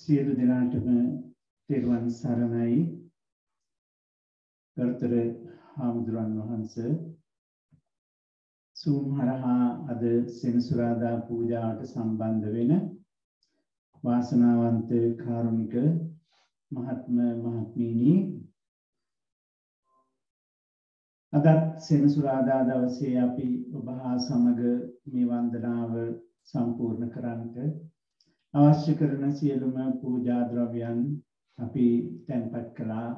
සියලු දෙනාටම තෙරුවන් සරණයි. ගරුතර හාමුදුරන් වහන්සේ සූම් හරහා අද සෙනසුරාදා පූජාවට සම්බන්ධ වෙන වාසනාවන්ත කාරුණික මහත්මීනි, අදත් සෙනසුරාදා දවසේ අපි ඔබ හා සමග මේ වන්දනාව සම්පූර්ණ කරන්නට අවශ්‍ය කරන සියලුම පූජා ද්‍රව්‍යයන් අපි තැන්පත් කළා.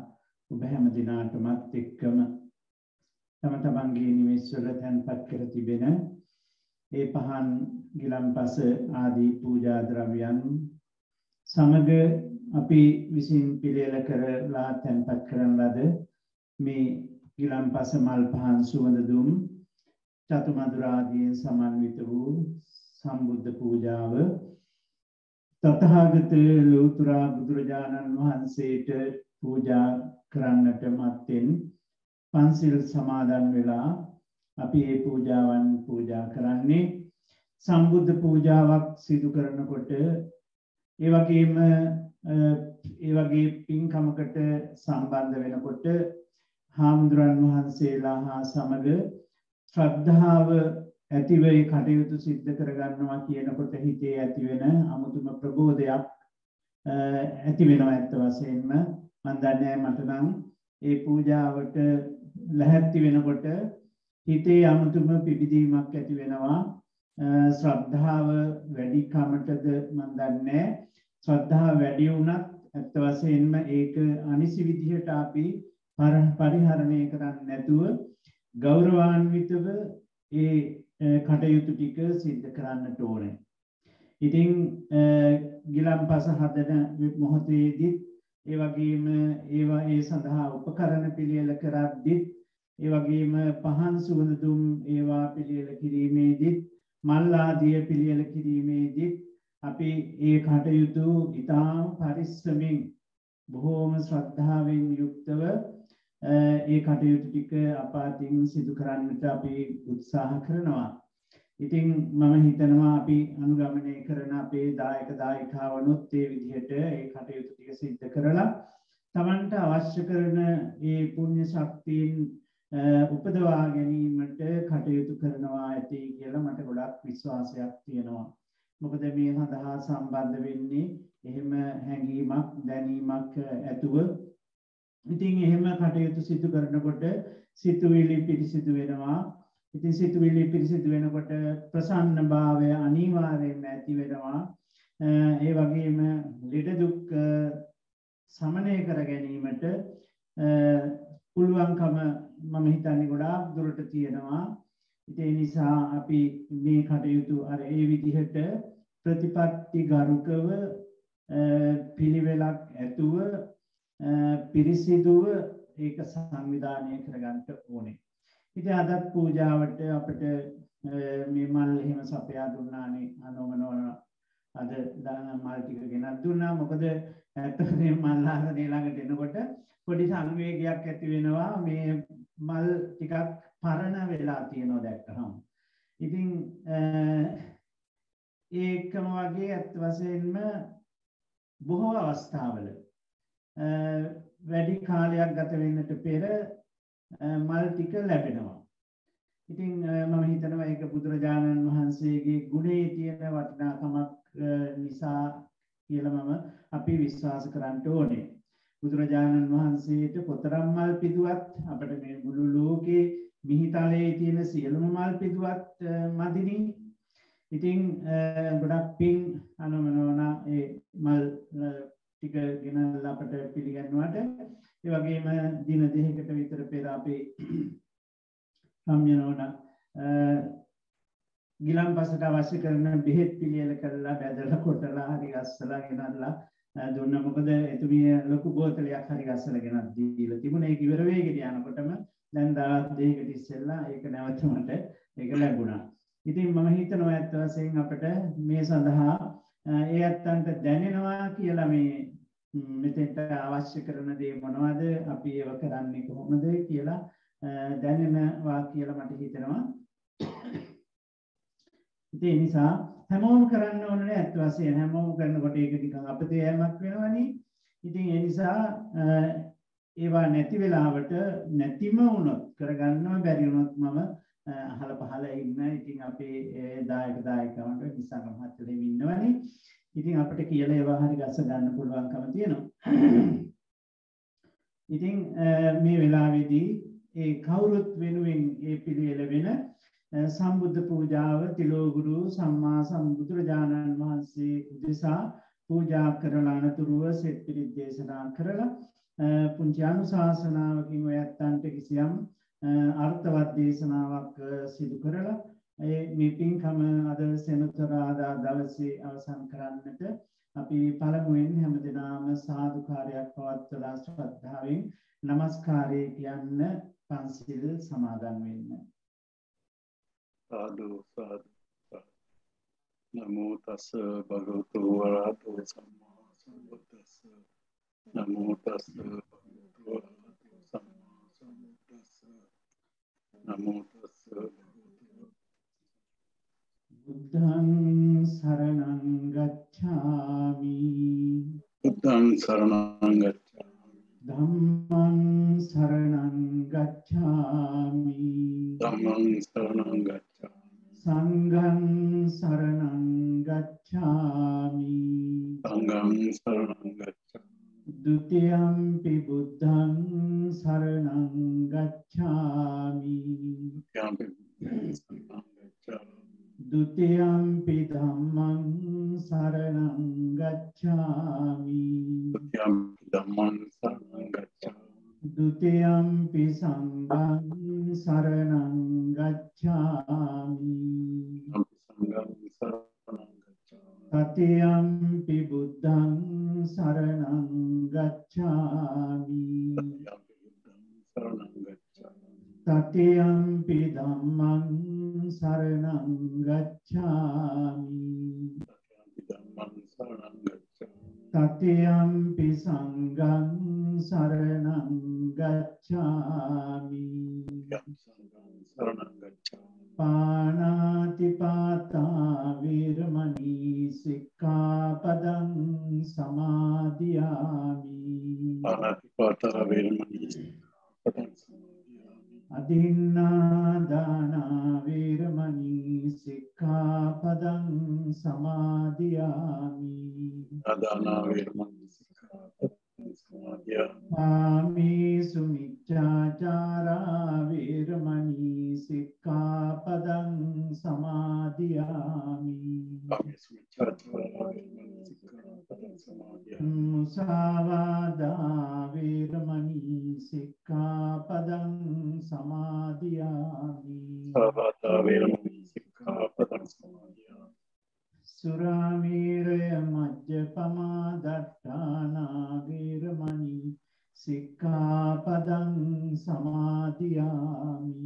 ඔබ හැම දිනාටමත් එක්කම තම තමන්ගේ නිවෙස්වල තැන්පත් කර තිබෙන ඒ පහන් ගිලන්පස ආදී පූජා ද්‍රව්‍යයන් සමග අපි විසින් පිළියෙල කරලා තැන්පත් කරන ලද මේ ගිලන්පස මල් පහන් සුවඳ දුම් චතුමදුරාදීන් සමන්විත වූ සම්බුද්ධ පූජාව තථාගත ලෝතර බුදුරජාණන් වහන්සේට පූජා කරන්නට මත්තෙන් පන්සිල් සමාදන් වෙලා අපි මේ පූජාවන් පූජා කරන්නේ. සම්බුද්ධ පූජාවක් සිදු කරනකොට ඒ වගේ පින්කමකට සම්බන්ධ වෙනකොට හාමුදුරන් වහන්සේලා හා සමග ශ්‍රද්ධාව ඇතිව ඒ කටයුතු සිද්ධ කරගන්නවා කියනකොට හිතේ ඇතිවෙන අමුතුම ප්‍රබෝධයක් ඇති වෙනවා. ඇත්ත වශයෙන්ම මම දන්නේ මට නම් ඒ පූජාවට ලැහැත්ති වෙනකොට හිතේ අමුතුම පිබිදීමක් ඇති වෙනවා. ශ්‍රද්ධාව වැඩි කමටද මම දන්නේ. ශ්‍රද්ධාව වැඩි වුණත් ඇත්ත වශයෙන්ම ඒක අනිසි විදිහට අපි පරිහරණය කරන්නේ නැතුව ගෞරවාන්විතව ඒ කටයුතු ටික සිද්ධ කරන්නට ඕනේ. ඉතින් ගිලන්පස හදන මොහොතේදී ඒ වගේම ඒ සඳහා උපකරණ පිළියෙල කරද්දී ඒ වගේම පහන් සුවඳ දුම් ඒවා පිළියෙල කිරීමේදී මල් ආදී පිළියෙල කිරීමේදී අපි ඒ කටයුතු ඉතාම පරිස්සමින් බොහෝම ශ්‍රද්ධාවෙන් යුක්තව ඒ කටයුතු ටික අපාතින් සිදු කරන්නට අපි උත්සාහ කරනවා. ඉතින් මම හිතනවා අපි අනුගමනය කරන අපේ දායක දායිකාවනුත් ඒ විදිහට ඒ කටයුතු ටික සිද්ධ කරලා Tamanට අවශ්‍ය කරන ඒ පුණ්‍ය ශක්තියින් උපදවා ගැනීමට කටයුතු කරනවා ඇති කියලා මට ගොඩක් විශ්වාසයක් තියෙනවා. මොකද මේ සඳහා සම්බන්ධ වෙන්නේ එහෙම හැඟීමක් දැනීමක් ඇතුව. ඉතින් එහෙම කටයුතු සිදු කරනකොට සිතුවිලි පිරිසිදු වෙනවා. ඉතින් සිතුවිලි පිරිසිදු වෙනකොට ප්‍රසන්න භාවය අනිවාර්යයෙන්ම ඇති වෙනවා. ඒ වගේම ලෙඩ දුක් සමනය කර ගැනීමට පුළුවන්කම මම හිතන්නේ ගොඩාක් දුරට තියෙනවා. ඒ නිසා අපි මේ කටයුතු අර ඒ විදිහට ප්‍රතිපත්ති ගරුකව පිළිවෙලක් ඇතුව පිරිසිදුව ඒක සංවිධානය කරගන්න ඕනේ. ඉතින් අදත් පූජාවට අපිට මේ මල් එහෙම සපයා දුන්නානේ අනෝමනෝන අද මල් ටික ගෙනත් දුන්නා. මොකද ඇත්තටම මල් ආසනේ ළඟට එනකොට පොඩි සංවේගයක් ඇති වෙනවා. මේ මල් ටිකක් පරණ වෙලා තියෙනවා දැක්කහම. ඉතින් ඒකම වගේ ඇත්ත වශයෙන්ම බොහෝ අවස්ථාවල වැඩි කාලයක් ගත වෙන්නට පෙර මල් ටික ලැබෙනවා. ඉතින් මම හිතනවා ඒක බුදුරජාණන් වහන්සේගේ ගුණයේ තියෙන වටිනාකමක් නිසා කියලා අපි විශ්වාස කරන්න ඕනේ. බුදුරජාණන් වහන්සේට කොතරම් මල් පිදුවත් අපිට මේ මුළු ලෝකේ මිහිතලයේ තියෙන සියලුම මල් පිදුවත් මදිනි. ඉතින් ගොඩක් පින් අනමනෝනා ඒ මල් ටික ගෙනල්ලා අපට පිළිගන්නුවාට ඒ වගේම දින දෙකකට විතර පෙර අපේ සම්යනෝන ගිලන්පසට අවශ්‍ය කරන බෙහෙත් පිළියෙල කරලා බැදලා කොටලා හරි ගස්සලා ගෙනල්ලා දුන්නා. මොකද එතුමිය ලොකු බෝතලයක් හරි ගස්සලා ගෙනත් දීලා තිබුණා. ඒක ඉවර වෙගෙන යනකොටම දැන් දවස් දෙකකට ඉස්සෙල්ලා ඒක නැවත මට ඒක ලැබුණා. ඉතින් මම හිතනවා ඇත්ත වශයෙන් අපිට මේ සඳහා ඒ අත්තන්ට දැනෙනවා කියලා මේ මෙතෙන්ට අවශ්‍ය කරන දේ මොනවද, අපි ඒව කරන්නේ කොහොමද කියලා දැනෙනවා කියලා මට හිතෙනවා. ඒ නිසා හැමෝම කරන්න ඕනේ නෑ අත් වශයෙන් හැමෝම කරනකොට ඒක නිකන් අපතේ යෑමක් වෙනවනේ. ඉතින් ඒ නිසා ඒවා නැති වෙලාවට නැතිම වුණොත් කරගන්නව බැරි වුණොත් මම අහල පහල ඉන්න ඉතින් අපේ දායකවන්ට නිසංග මහත්තයෝ ඉන්නවනේ. ඉතින් අපිට කියලා ඒවා හරි ගස්ස ගන්න පුළුවන්කම තියෙනවා. ඉතින් මේ වෙලාවේදී ඒ කවුරුත් වෙනුවෙන් ඒ පිළිවෙල වෙන සම්බුද්ධ පූජාව තිලෝගුරු සම්මා සම්බුදුරජාණන් වහන්සේ උදෙසා පූජා කරලා අනතුරුව සෙත් පිරිත් දේශනා කරලා පුංචි අනුශාසනාවකින් ඔයත්තන්ට කිසියම් අර්ථවත් දේශනාවක් සිදු කරලා මේ පින්කම අද සෙනසුරාදා දවසේ අවසන් කරන්නට අපි පළමුවෙන් හැමදෙනාම සාදුකාරයක් පවත්වලා ශ්‍රද්ධාවෙන් නමස්කාරය කියන්න පන්සිල් සමාදන් වෙන්න. Sadhu sadhu namo tassa bhagavato arahato samma sambuddhassa namo tassa bhagavato arahato samma sambuddhassa namo tassa Buddhaṃ saranam gacchāmi Buddhaṃ saranam gacchāmi Dhammaṃ saranam gacchāmi Dhammam saranam gacchāmi Sangham saranam gacchāmi Sangham saranam gacchāmi Dutiyampi buddhaṃ saranam gacchāmi Dutiyampi dhammaṃ saranam gacchāmi Dutiyampi dhammam saranam gacchāmi Dutiyampi sangham saranam gacchāmi Sangham saranam gacchāmi Tatiyampi buddhaṃ saranam gacchāmi Tatiyampi dhammaṃ saranam gacchāmi Tatiyampi sangham saranam gacchāmi Pānātipātā viramani sikkāpadaṃ samādiyāmi Pānātipātā viramani Adinādānā viramani sikkāpadaṃ samādiyāmi Adānā viramani sikkāpadaṃ samādiyāmi Pāmīsu miccācārā viramani sikkāpadaṃ samādiyāmi Pāmīsu miccācārā viramani sikkāpadaṃ samādiyāmi Musāvādā viramani sikkāpadaṃ samadhiyāmi Musāvādā viramani sikkāpadaṃ samādiyāmi Suramīraya majjapamā daṭṭhānā viramani sikkāpadaṃ samadhiyāmi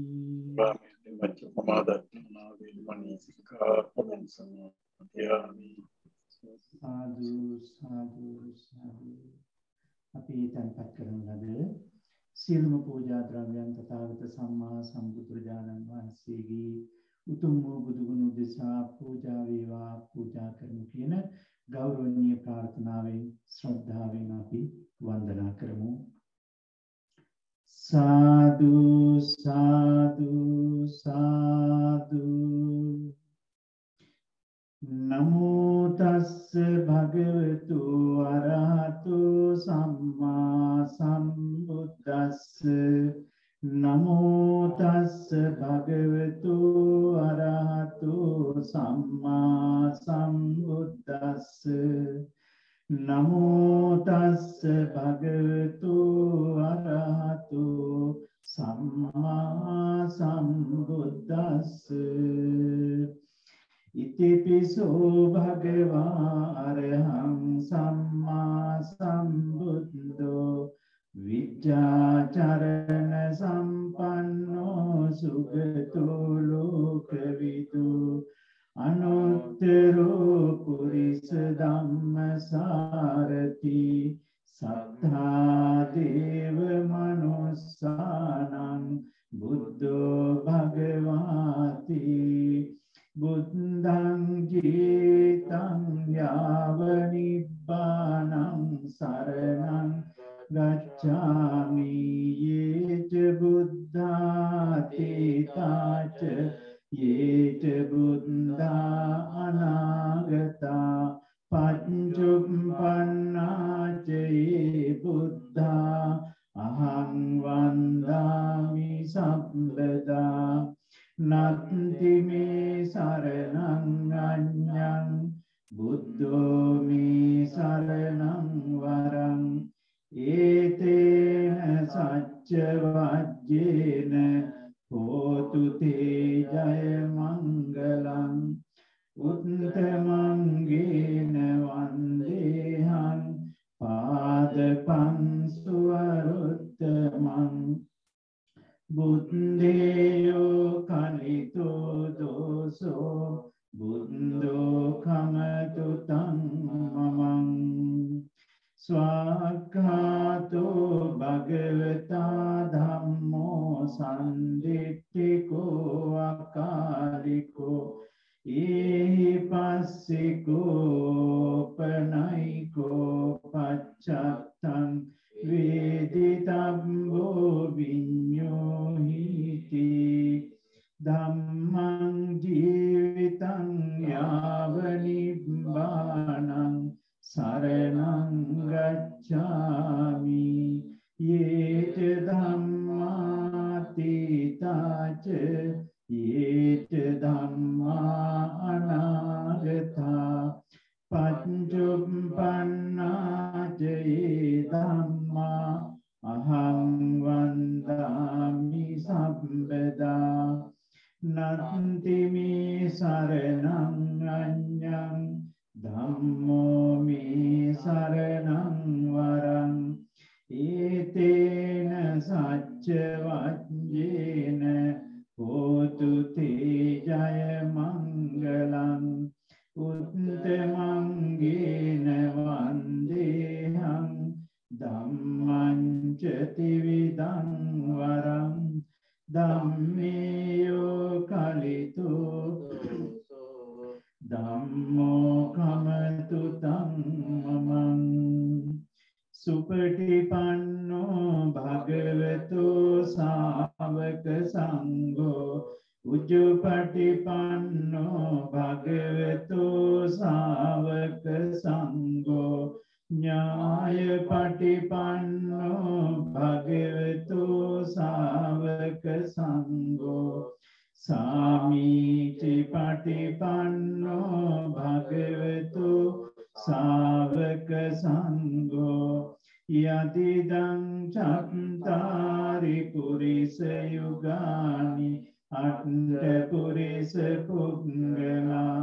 Suramīraya majjapamā daṭṭhānā viramani sikkāpadaṃ samādiyāmi Sadhu sadhu sadhu අපි තැන්පත් කරන ලද සියලුම පූජා ද්‍රව්‍යයන් තථාගත සම්මා සම්බුදුරජාණන් වහන්සේගේ උතුම් වූ බුදු ගුණ උදෙසා පූජා වේවා පූජා කරමු කියන ගෞරවනීය ප්‍රාර්ථනාවෙන් ශ්‍රද්ධාවෙන් අපි වන්දනා කරමු. සාදු සාදු සාදු නමෝ තස්ස භගවතු අරහතු සම්මා සම්බුද්දස්ස නමෝ තස්ස භගවතු අරහතු සම්මා සම්බුද්දස්ස නමෝ තස්ස භගවතු අරහතු සම්මා සම්බුද්දස්ස ඉතිපිසෝ භගවා අරහං සම්මා සම්බුද්ධෝ විජ්ජාචරණ සම්පන්නෝ සුගතෝ ලෝකවිදු අනුත්තරෝ පුරිස ධම්මසාරති සත්තා දේව මනුස්සානං බුද්ධෝ භගවාති බුද්ධං ජී අතීතාච යේච බුද්ධා අනාගතා පච්චුප්පන්නාච යේ බුද්ධා අහං වන්දාමි සම්බදා නත්ති මේ සරණං අඤ්ඤං බුද්ධෝ මේ සරණං වරං ඒතේන සච්ච වජ්ජේන හෝතු තේ ජය මංගලං උත්තමංගේන වන්දේහං පාදපං සුවරුත්තමං බුද්ධේයෝ කලිතෝ දෝසෝ බුද්ධෝ කමතු තං මමං ස්වාක්ඛාතෝ භගවතා ධම්මෝ සම්දිට්ඨිකෝ අකාලිකෝ ඒහි පස්සිකෝ පනයිකෝ පච්චත්තං වේදිතම්බෝ විඤ්ඤෝ හිති ධම්මං ජීවිතං යාව නිබ්බානං සරණං ගච්ඡාමි යේච ධම්මාතීතාච යේච ධම්මා අනාගතා පච්චුප්පන්නාච යේ ධම්මා අහං වන්දාමි සම්බදා නත්ති මේ සරණං අඤ්ඤං ධම්මෝ මේ සරණං වරං ඒතේන සච්ච වජ්ජේන හෝතු තේ ජය මංගලං උත්තමංගේන වන්දේහං ධම්මං ච ත්‍රිවිධං වරං ධම්මේයෝ කලිතෝ ධම්මෝ කමතු තං මමං සුපටිපන්නෝ භගවතෝ ශාවක සංඝෝ උජ්ජපටිපන්නෝ භගවතෝ ශාවක සංඝෝ ඥායපටිපන්නෝ භගවතෝ ශාවක සංඝෝ සාමීචි පටිපන්නෝ භගවතු ශාවක සංඝෝ යතිදං චත්තාරි පුරිස යුගානි අට්ඨ පුරිස පුංගලා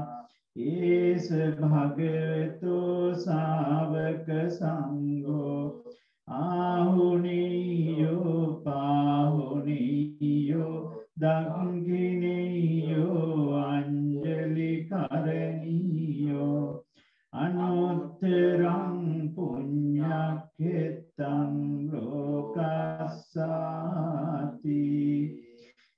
ඒස භගවතු ශාවක සංඝෝ ආහුනීයෝ පාහුනීයෝ දග්ගිනීයෝ අංජලි කරණීයෝ අනුත්තරං පුඤ්ඤක්ඛෙත්තං ලෝකස්සාති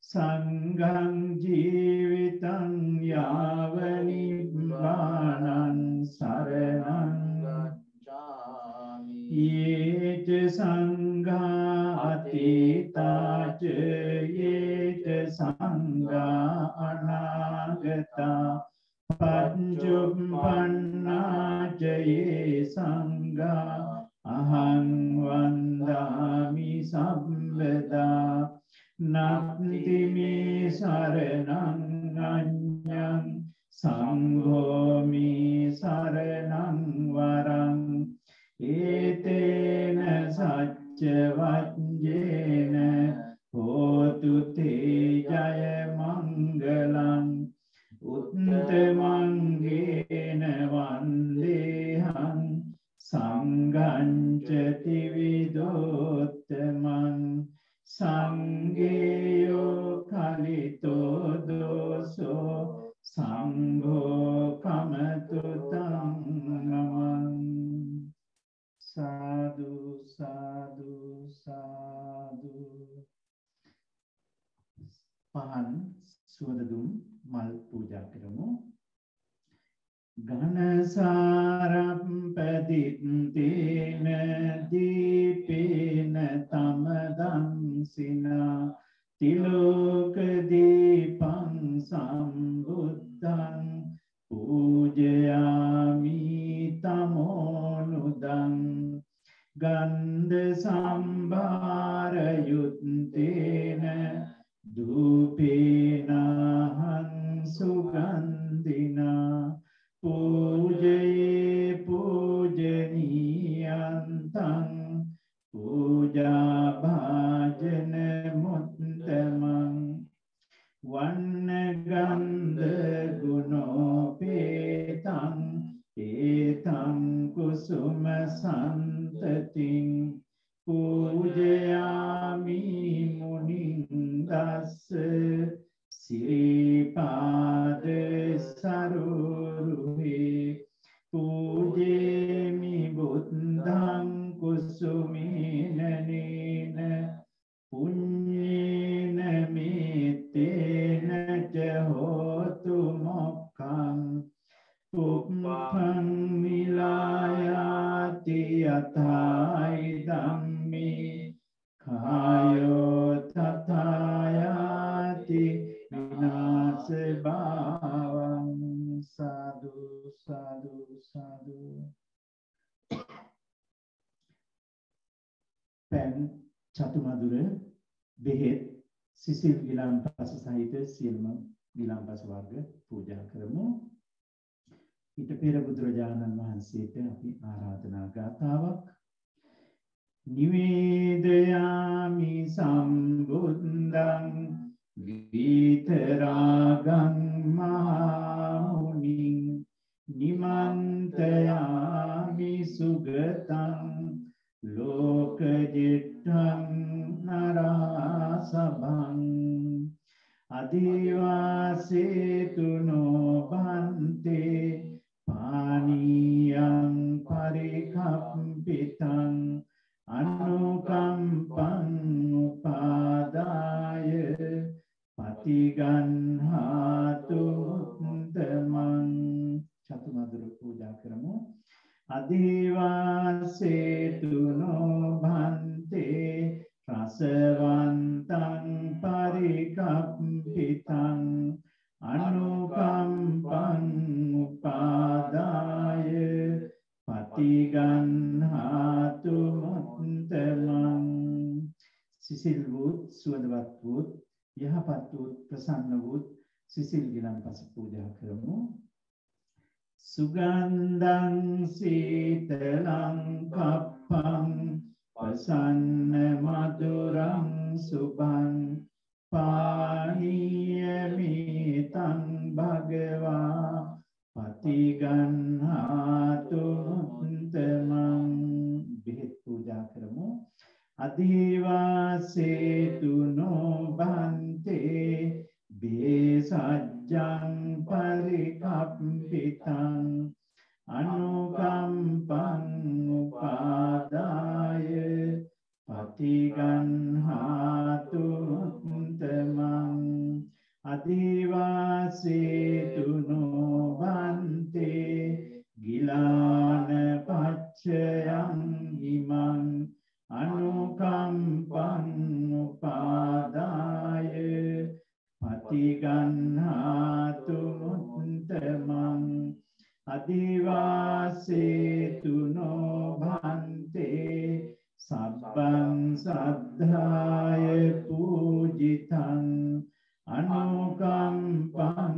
සංඝං ජීවිතං යාව නිබ්බානං සරණං ගච්ඡාමි යේච සංඝා අතීතාච යේච සංඝා අනාගතා පච්චුප්පන්නාච යේ සංඝා අහං වන්දාමි සම්බදා නත්ති මේ සරණං අඤ්ඤං සංඝෝ මේ සරණං වරං ඒතේන සච්ච වජ්ජේන හෝතු තේ ජය මංගලං උත්තමංගේන වන්දේහං සංඝං ච ත්‍රිවිධෝත්තමං සංඝේයෝ කලිතෝ දෝසෝ සංඝෝ කමතු තං නමං සාදු සාදු සාදු පහන් සුවඳ මල් පූජා කරමු ඝනසාරම්පදිත්තේන දීපේන තමදංසිනා තිලෝකදීපං සම්බුද්ධං පූජයාමි තමෝනුදං ගන්ධ සම්භාරයුත්තේන දූපේනහං සුගන්ධිනා පූජයේ පූජනීයන්තං පූජා භාජන මුත්තමං වන්න ගන්ධ ගුණෝපේතං ඒතං කුසුම සන්තතින් පූජයාමි මුනිං දස්ස සිරිපාද සරුරුහි පූජේමි බුද්ධං කුසුමේනනේන පුඤ්ඤේන මේතේන ච හෝතු මොක්ඛං උප්පං මිලායාති යතයි ධම්මේ කායෝ තථායාති විනාශ භාවං සාදු සාදු සාදු පෙන් චතුමදුර බෙහෙත් සිසිල් ගිලන්පස සහිත සියලුම ගිලන්පස වර්ග පූජා කරමු. ඊට පෙර බුදුරජාණන් වහන්සේට අපි ආරාධනා ගාථාවක් නිවේදයාමි සම්බුද්ධං විතරාගං මහමුනිං නිමන්තයාමි සුගතං ලෝකජිත්තං නරාසභං අදිවාසේතුනෝ බන්තේ පානීයං පරිකම්පිතං අනුකම්පං උපාදාය පතිගන්හාතු මුත්තමං චතුමදුර පූජා කරමු. අදිවාසේතුනෝ භන්තේ රසවන්තං පරිකම්පිතං අනුකම්පං උපාදාය පතිගන්හාතු මුත්තමං සිසිල් වූ සුවඳවත් වූ යහපත් වූ ප්‍රසන්න වූ සිසිල් ගිලන්පස පූජා කරමු. සුගන්ධං සීතලං කප්පං වසන්න මధుරං සුභං පානීයමිතං භගවා පතිගන්හාතු මුත්තමං බෙහෙත් පූජා කරමු. අදිවාසේතුනෝ භන්තේ බේසජ්ජං පරිකම්පිතං අනුකම්පං උපාදාය පතිගන්හාතු මුත්තමං අදිවාසේතුනෝ භන්තේ ගිලාන පච්චයං ඉමං අනුකම්පං උපාදාය පතිගන්හාතු මුත්තමං අදිවාසේතුනෝ භන්තේ සබ්බං සද්ධාය පූජිතං අනුකම්පං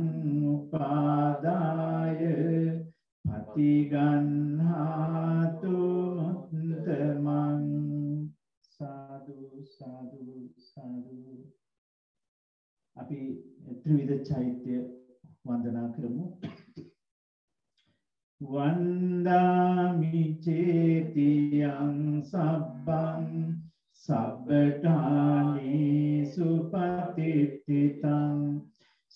උපාදාය පතිගන්හාතු මුත්තමං සාදු සාදු සාදු. අපි ත්‍රිවිධ චෛත්‍ය වන්දනා කරමු. වන්දාමි චේතියං සබ්බං සබ්බඨානි සුපතිත්ථිතං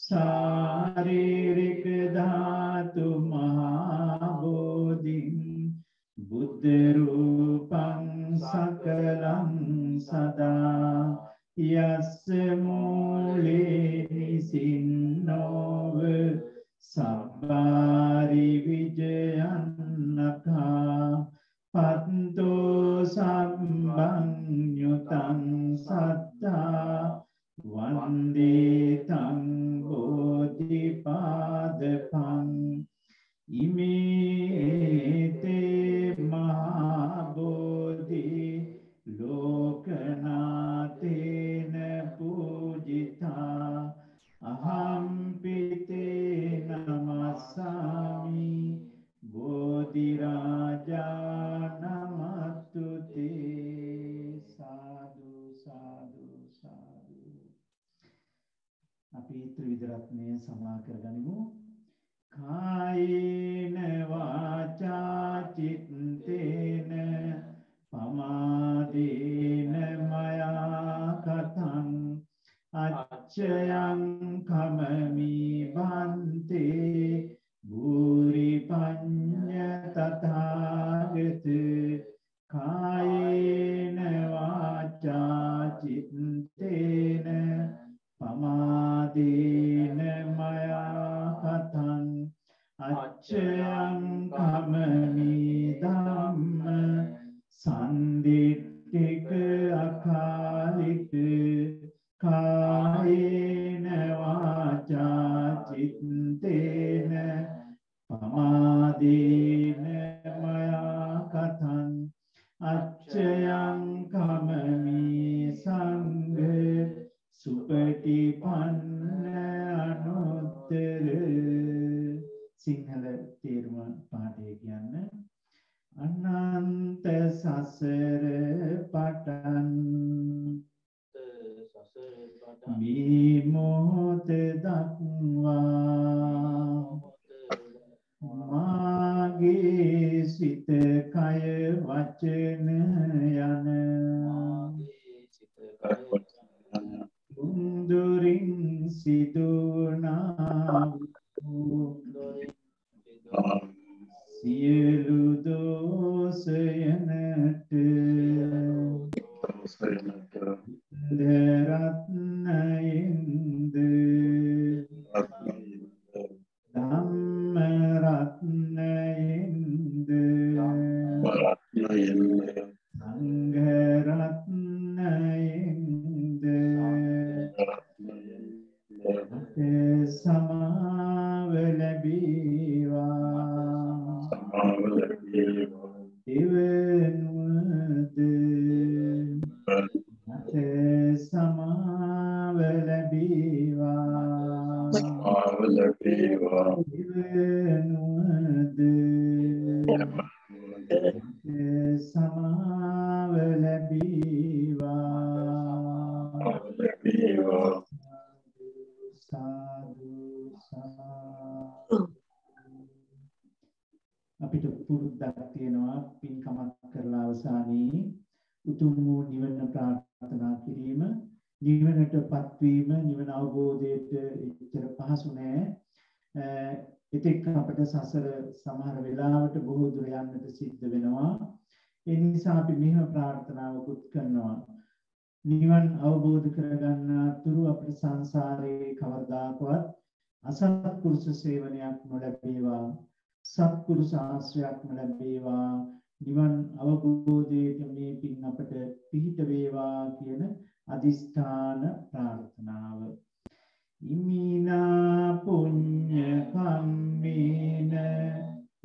ශාරීරික ධාතු මහා බෝධිං බුද්ධ රූපං සකලං සදා යස්ස මූලේ නිසින්නෝව සබ්බාරි විජයන්නඛා පත්තෝ සම්බං යුතං සත්තා වන්දේතං බෝධිපාදපං ඉමේතේ මහා බෝධි ලෝකනාතේන පූජිතා අහම්පිතේ නමස්සාමි බෝධි රාජා නමස්තුතේ සාදු සාදු සාදු. අපි ත්‍රිවිධ රත්නය සමා කරගනිමු. කායේන වාචා චිත්තේන පමාදේන මයා කතං අච්චයං කමමි බන්තේ භූරි පඤ්ඤ තථාගත කායේන වාචා චිත්තේන පමාදේන මයා කතං අච්චයං කමමි ධම්ම සන්දිට්ඨික අකාලික කායේන වාචා චිත්තේන පමාදේන මයා කතං අච්චයං කමමි සංඝ සුපටිපන්න අනුත්තර. සිංහල තේරුම පාඨය කියන්න. අනන්ත සසර පටන් මේ මොහොත දක්වා මාගේ සිත කය වචන යන දුරින් සිදුනා සියලු දෝෂයනට රත්නයින්ද ධම්ම රත්නයින්ද සංඝ රත්නයින්ද සමාව ලැබේවා දෙවනුවද සමාව ලැබේවා දෙවනුවද සමාව ලැබේවා සාදු සාදු. අපිට පුරුද්දක් තියෙනවා පින්කමක් කරලා අවසානයේ උතුම් වූ නිවන ප්‍රාර්ථනා කිරීම. නිවනටපත් වීම නිවන අවබෝධයට එච්චර පහසු නෑ. ඒත් අපිට සසර සමහර වෙලාවට බොහෝ දුර යන්නට සිද්ධ වෙනවා. ඒ නිසා අපි මෙහෙම ප්‍රාර්ථනාවකුත් කරනවා. නිවන් අවබෝධ කරගන්න තුරු අපේ සංසාරයේ කවදාකවත් අසත්පුරුෂ සේවනයක් නොලැබේවා, සත්පුරුෂ ආශ්‍රයක් නොලැබේවා. නිවන් අවබෝධයට මේ පින් අපට පිහිට වේවා කියන අදිෂ්ඨාන ප්‍රාර්ථනාව. ඉමිනා පුඤ්ඤ කම්මේන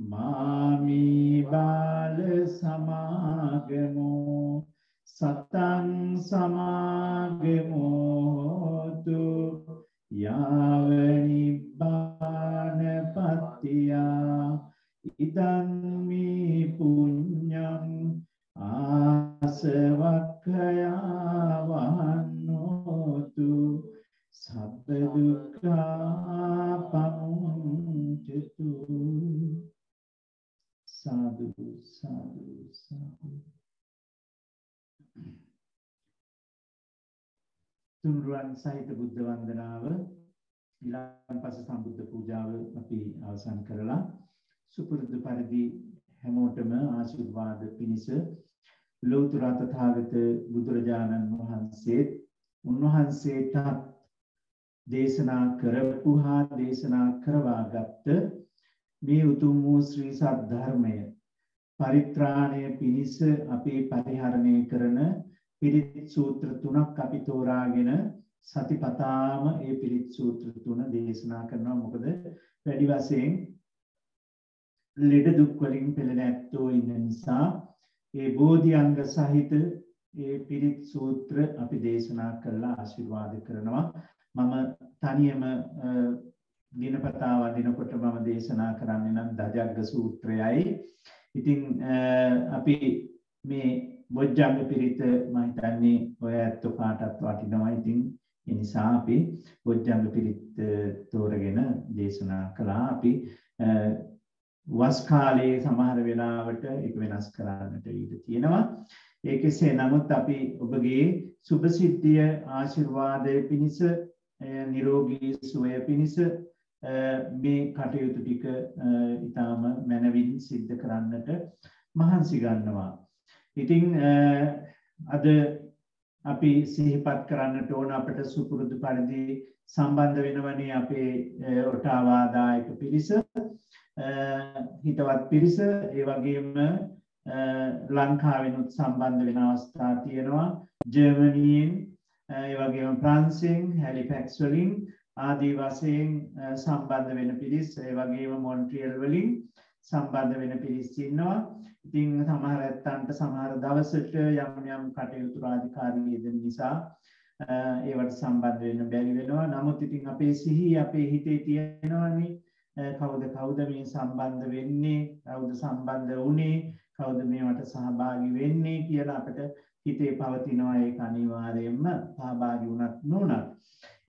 මාමි බාල සමාගමෝ සතං සමාගමෝතු යාව නිබ්බාන පත්තියා ඉදං මේ පුඤ්ඤං ආසවක්ඛයා වහන්නෝතු සබ්බ දුක්ඛා පමුච්චතු. සාදු සාදු සාදු. තුන්රුවන් සහිත බුද්ධ වන්දනාව ඊළඟපස සම්බුද්ධ පූජාව අපි අවසන් කරලා සුපුරුදු පරිදි හැමෝටම ආශිර්වාද පිණිස ලෝතර තථාගත බුදුරජාණන් වහන්සේ උන්වහන්සේට දේශනා කරපු හා දේශනා කරවාගත් මේ උතුම් වූ ශ්‍රී සද්ධර්මය පරිත්‍රාණය පිණිස අපි පරිහරණය කරන පිරිත් සූත්‍ර තුනක් අපි තෝරාගෙන සතිපතාම ඒ පිරිත් සූත්‍ර තුන දේශනා කරනවා. මොකද වැඩි වශයෙන් ලෙඩ දුක් වලින් පෙළෙන ඇත්තෝ ඉන්න නිසා ඒ බෝධි අංග සහිත ඒ පිරිත් සූත්‍ර අපි දේශනා කරලා ආශිර්වාද කරනවා. මම තනියම දිනපතා වදිනකොට මම දේශනා කරන්නේ නම් දජග්ග සූත්‍රයයි. ඉතින් අපි මේ බොජ්ජංග පිරිත මම හිතන්නේ ඔය ඇත්ත කාටත් වටිනවා. ඉතින් ඒ නිසා අපි බොජ්ජංග පිරිත් තෝරගෙන දේශනා කළා. අපි වස් කාලයේ සමහර වෙලාවට ඒක වෙනස් කරන්නට ඉඩ තියෙනවා. ඒකෙසේ නමුත් අපි ඔබගේ සුභ සිද්ධිය ආශිර්වාදයේ පිණිස නිරෝගී සුවය පිණිස මේ කටයුතු ටික ඊටාම මනවින් සිද්ධ කරන්නට මහන්සි ගන්නවා. ඉතින් අද අපි සිහිපත් කරන්නට ඕන අපට සුපුරුදු පරිදි සම්බන්ධ වෙනවනේ අපේ ඔටාවා දායක පිරිස, හිතවත් පිරිස, ඒ වගේම ලංකාවෙනුත් සම්බන්ධ වෙන අවස්ථා තියෙනවා. ජර්මනියෙන්, ඒ වගේම ප්‍රංශයෙන්, හැලිෆැක්ස් වලින් ආදී වශයෙන් සම්බන්ධ වෙන පිරිස්, ඒ වගේම මොන්ට්‍රියල් වලින් සම්බන්ධ වෙන පිරිස් ඉන්නවා. ඉතින් සමහර ඇත්තන්ට සමහර දවසට යම් කටයුතු රාජකාරී යෙදෙන නිසා ඒවට සම්බන්ධ වෙන්න බැරි වෙනවා. නමුත් ඉතින් අපේ සිහිය අපේ හිතේ තියෙනවනේ. කවුද මේ සම්බන්ධ වෙන්නේ, කවුද සම්බන්ධ වුණේ, කවුද මේවට සහභාගී වෙන්නේ කියලා අපිට හිතේ පවතිනවා. ඒක අනිවාර්යයෙන්ම සහභාගී වුණත් නොවුණත්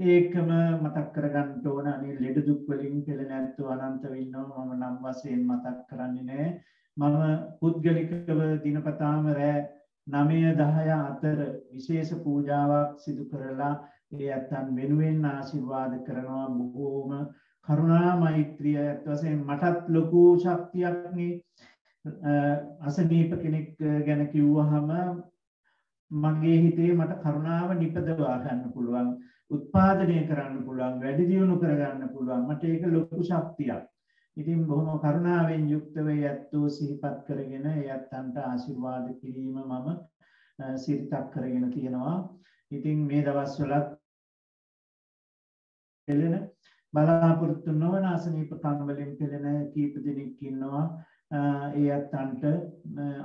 ඒකම මතක් කරගන්න ඕන. අනේ ලෙඩ දුක් වලින් පෙළෙන ඇත්තෝ අනන්තව ඉන්නවා. මම නම් වශයෙන් මතක් කරන්නේ නැහැ. මම පුද්ගලිකව දිනපතාම රැ 9-10 අතර විශේෂ පූජාවක් සිදු කරලා ඒ ඇත්තන් වෙනුවෙන් ආශිර්වාද කරනවා. බොහෝම කරුණා මෛත්‍රිය ඇත්ත වශයෙන් මටත් ලොකු ශක්තියක් නේ. අසනීප කෙනෙක් ගැන කිව්වහම මගේ හිතේ මට කරුණාව නිපදවා ගන්න පුළුවන්, උත්පාදනය කරන්න පුළුවන්, වැඩි දියුණු කරගන්න පුළුවන්. මට ඒක ලොකු ශක්තියක්. ඉතින් බොහොම කරුණාවෙන් යුක්තව යැත්තෝ සිහිපත් කරගෙන යැත්තන්ට ආශිර්වාද කිරීම මම සිරිතක් කරගෙන තියෙනවා. ඉතින් මේ දවස්වලත් පෙළෙන බලාපොරොත්තු නොවන අසනීපකම් වලින් පෙළෙන කීප දෙනෙක් ඉන්නවා. ඒ යැත්තන්ට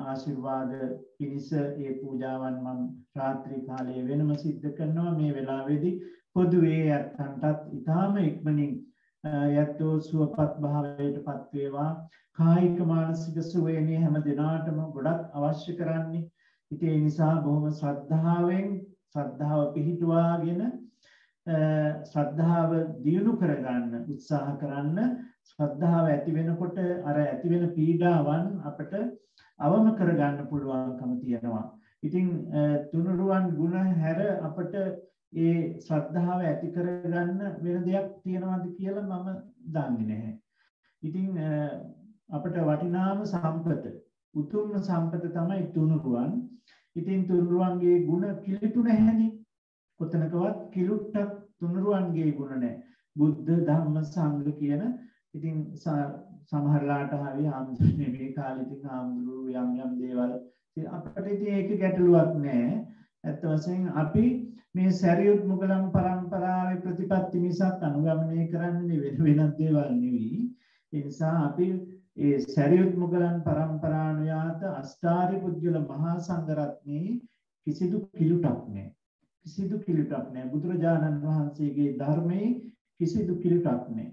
ආශිර්වාද පිණිස ඒ පූජාවන් මම රාත්‍රී කාලයේ වෙනම සිද්ධ කරනවා. මේ වෙලාවේදී පොදුවේ යැත්තන්ටත් ඊටාම ඉක්මනින් යැත්තෝ සුවපත් භාවයට පත් වේවා. කායික මානසික සුවයනේ හැම දිනාටම ගොඩක් අවශ්‍ය කරන්නේ. ඉතින් ඒ නිසා බොහොම ශ්‍රද්ධාව පිහිටුවාගෙන ශ්‍රද්ධාව දියුණු කරගන්න උත්සාහ කරන්න. ශ්‍රද්ධාව ඇති වෙනකොට අර ඇති වෙන පීඩාවන් අපට අවම කරගන්න පුළුවන්කම තියෙනවා. ඉතින් තුනුරුවන් ගුණ හැර අපට ඒ ශ්‍රද්ධාව ඇති කරගන්න වෙන දෙයක් තියනවාද කියලා මම දන්නේ නැහැ. ඉතින් අපට වටිනාම සම්පත, උතුම්ම සම්පත තමයි තුනුරුවන්. ඉතින් තුනුරුවන්ගේ ගුණ කිලිටු නැහැනේ. කොතනකවත් කිලුට්ටක් තුනුරුවන්ගේ ගුණ නැහැ. බුද්ධ ධම්ම සංඝ කියන ඉතින් සමහරලාට හරි ආම්දුනේ මේ කාලේ ඉතින් ආම්දුරු යම් දේවල් අපිට ඉතින් ඒක ගැටලුවක් නැහැ. ඇත්ත වශයෙන් අපි මේ සරියුත් මුගලන් පරම්පරාවේ ප්‍රතිපත්ති මිසක් අනුගමනය කරන්නේ වෙනත් දේවල් නෙවෙයි. ඒ නිසා අපි ඒ සරියුත් මුගලන් පරම්පරානුයාත අෂ්ටාරි පුද්ගල මහා සංඝරත්නයේ කිසිදු කිලුටක් නැහැ. කිසිදු කිලුටක් නැහැ. බුදුරජාණන් වහන්සේගේ ධර්මයේ කිසිදු කිලුටක් නැහැ.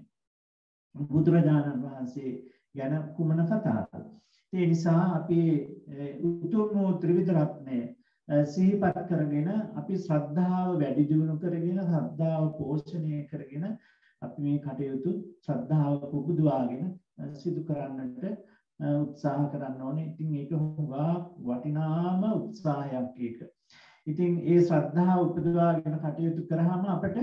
බුදුරජාණන් වහන්සේ ගැන කුමන කතාවක්ද? ඒ නිසා අපි උතුම් වූ ත්‍රිවිධ රත්නය සිහිපත් කරගෙන අපි ශ්‍රද්ධාව වැඩි දියුණු කරගෙන ශ්‍රද්ධාව පෝෂණය කරගෙන අපි මේ කටයුතු ශ්‍රද්ධාව පුබුදුවාගෙන සිදු කරන්නට උත්සාහ කරන්න ඕනේ. ඉතින් ඒක හුඟා වටිනාම උත්සාහයක් ඒක. ඉතින් ඒ ශ්‍රද්ධාව උපදවාගෙන කටයුතු කරාම අපට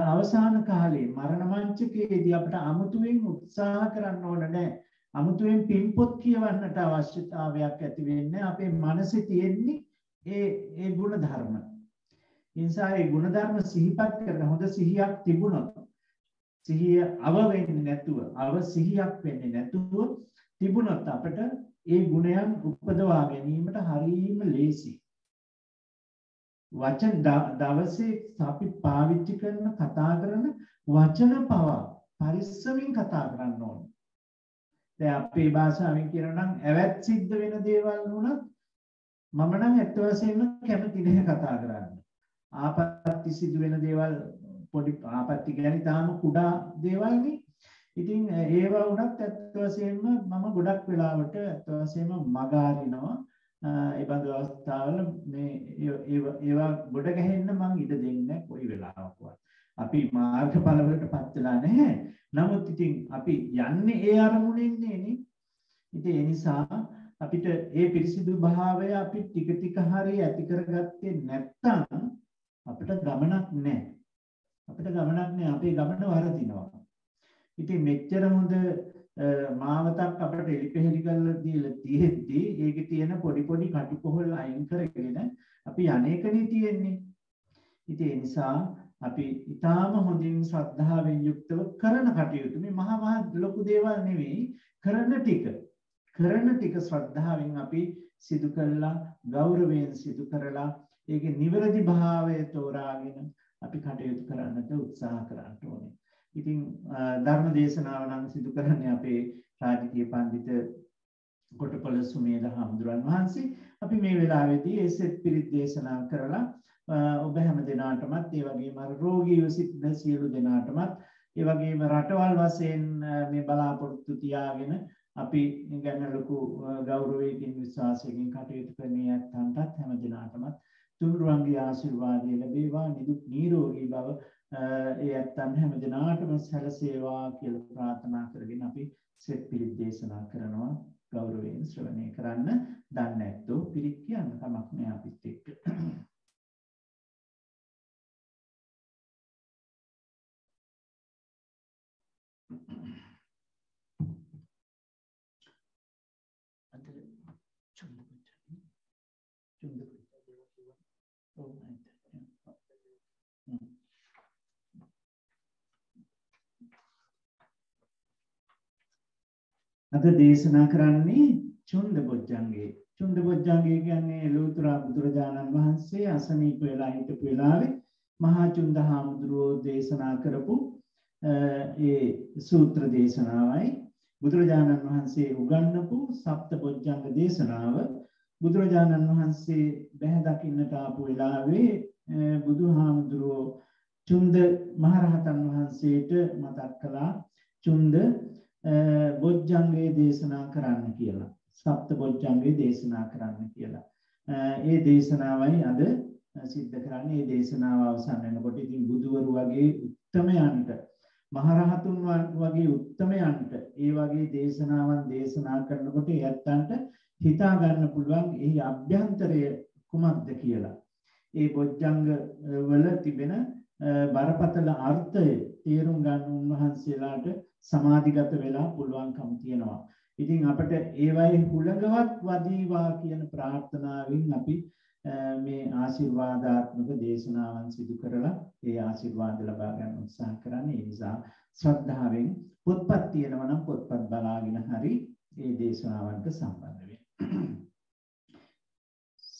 අවසාන කාලේ මරණ මංචකයේදී අපට අමුතුවෙන් උත්සාහ කරන්න ඕන නැහැ. අමුතුවෙන් පින්පොත් කියවන්නට අවශ්‍යතාවයක් ඇති වෙන්නේ අපේ මනසේ තියෙන්නේ ඒ ගුණ ධර්ම. ඒ නිසා ඒ ගුණ ධර්ම සිහිපත් කරන හොඳ සිහියක් තිබුණොත්, සිහිය අව වෙන්නේ නැතුව, අව සිහියක් වෙන්නේ නැතුව තිබුණොත් අපට ඒ ගුණයන් උපදවා ගැනීමට හරියම ලේසි. වචන දවසේ අපි පාවිච්චි කරන කතා කරන වචන පවා පරිස්සමින් කතා කරන්න ඕනේ. දැන් අපේ භාෂාවෙන් කියනවා නම් ඇවත් සිද්ධ වෙන දේවල් වුණත් මම නම් ඇත්ත වශයෙන්ම කැමති නැහැ කතා කරන්න. ආපත්‍ය සිදු වෙන දේවල් පොඩි ආපත්‍ය කියන්නේ තාම කුඩා දේවල් නේ. ඉතින් ඒවා වුණත් ඇත්ත වශයෙන්ම මම ගොඩක් වෙලාවට ඇත්ත වශයෙන්ම මග අරිනවා. ඒ බඳු අවස්ථාවල මේ ඒවා ගොඩ ගැහෙන්න මම ඉඩ දෙන්නේ කොයි වෙලාවකවත්. අපි මාර්ගඵල වලටපත් වෙලා නැහැ. නමුත් ඉතින් අපි යන්නේ ඒ අරමුණෙන්නේ නේ. ඉතින් ඒ නිසා අපිට ඒ පිරිසිදු භාවය අපි ටික ටික හරි ඇති කරගත්තේ නැත්නම් අපිට ගමනක් නැහැ. අපිට ගමනක් නැහැ. අපේ ගමන වරදිනවා. ඉතින් මෙච්චර හොඳ මාවතක් අපිට එලිපෙහෙලි කරලා දීලා තියෙද්දි ඒකේ තියෙන පොඩි පොඩි කටුකොහල් අයින් කරගෙන අපි අනේකනේ තියෙන්නේ. ඉතින් ඒ නිසා අපි ඊටාම හොඳින් ශ්‍රද්ධාවෙන් යුක්තව කරන කටයුතු මේ මහා ලොකු දේවල් නෙවෙයි කරන ටික ශ්‍රද්ධාවෙන් අපි සිදු කළා ගෞරවයෙන් සිදු කරලා ඒකේ නිවැරදි භාවය තෝරාගෙන අපි කටයුතු කරන්නට උත්සාහ කරන්න ඕනේ. ඉතින් ධර්ම දේශනාව නම් සිදු කරන්නේ අපේ රාජකීය පඬිත කොටපොළ සුමේද හාමුදුරන් වහන්සේ. අපි මේ වෙලාවේදී ඒ සෙත් පිරිත් දේශනා කරලා ඔබ හැම දිනාටමත් ඒ වගේම අර රෝගීව සිටින සියලු දෙනාටමත් ඒ වගේම රටවල් වශයෙන් මේ බලාපොරොත්තු තියාගෙන අපි ගැන ලොකු ගෞරවයෙන් විශ්වාසයෙන් කටයුතු කරන යත්තන්ටත් හැම දිනාටමත් තුන්රුවන්ගේ ආශිර්වාදය ලැබේවා නිදුක් නිරෝගී බව ඒ යත්තන් හැම දිනාටම සැලසේවා කියලා ප්‍රාර්ථනා කරගෙන අපි සෙත් පිරිත් දේශනා කරනවා ගෞරවයෙන් ශ්‍රවණය කරන්න දන්නේ නැත්තෝ පිරිත් කියන්න කමක් නෑ අපිත් එක්ක. අද දේශනා කරන්නේ චුන්ද බොජ්ජංගේ. චුන්ද බොජ්ජංගේ කියන්නේ ලෝතර බුදුරජාණන් වහන්සේ අසනීප වෙලා හිටපු වෙලාවේ මහා චුන්ද හාමුදුරුවෝ දේශනා කරපු ඒ සූත්‍ර දේශනාවයි. බුදුරජාණන් වහන්සේ උගන්වපු සප්ත බොජ්ජංග දේශනාව බුදුරජාණන් වහන්සේ බැහැ දකින්නට ආපු වෙලාවේ බුදුහාමුදුරුවෝ චුන්ද මහරහතන් වහන්සේට මතක් කළා චුන්ද බොජ්ජංගේ දේශනා කරන්න කියලා. සප්ත බොජ්ජංගේ දේශනා කරන්න කියලා. ඒ දේශනාවයි අද සිද්ධ කරන්නේ. මේ දේශනාව අවසන් වෙනකොට ඉතින් බුදුවරු වගේ උත්තමයන්ට මහරහතුන් වගේ උත්තමයන්ට ඒ වගේ දේශනාවන් දේශනා කරනකොට යත්තන්ට හිතා ගන්න පුළුවන් එහි අභ්‍යන්තරය කුමක්ද කියලා. ඒ බොජ්ජංග වල තිබෙන බරපතල අර්ථය තේරුම් ගන්න උන්වහන්සේලාට සමාධිගත වෙලා පුළුවන්කම තියෙනවා. ඉතින් අපිට ඒවයි හුලඟවත් වදීවා කියන ප්‍රාර්ථනාවෙන් අපි මේ ආශිර්වාදාත්මක දේශනාවන් සිදු කරලා ඒ ආශිර්වාද ලබා ගන්න උත්සාහ කරන්නේ. ඒ නිසා ශ්‍රද්ධාවෙන් පොත්පත් තියෙනවා නම් පොත්පත් බලාගෙන හරි මේ දේශනාවන්ට සම්බන්ධ වෙන්න.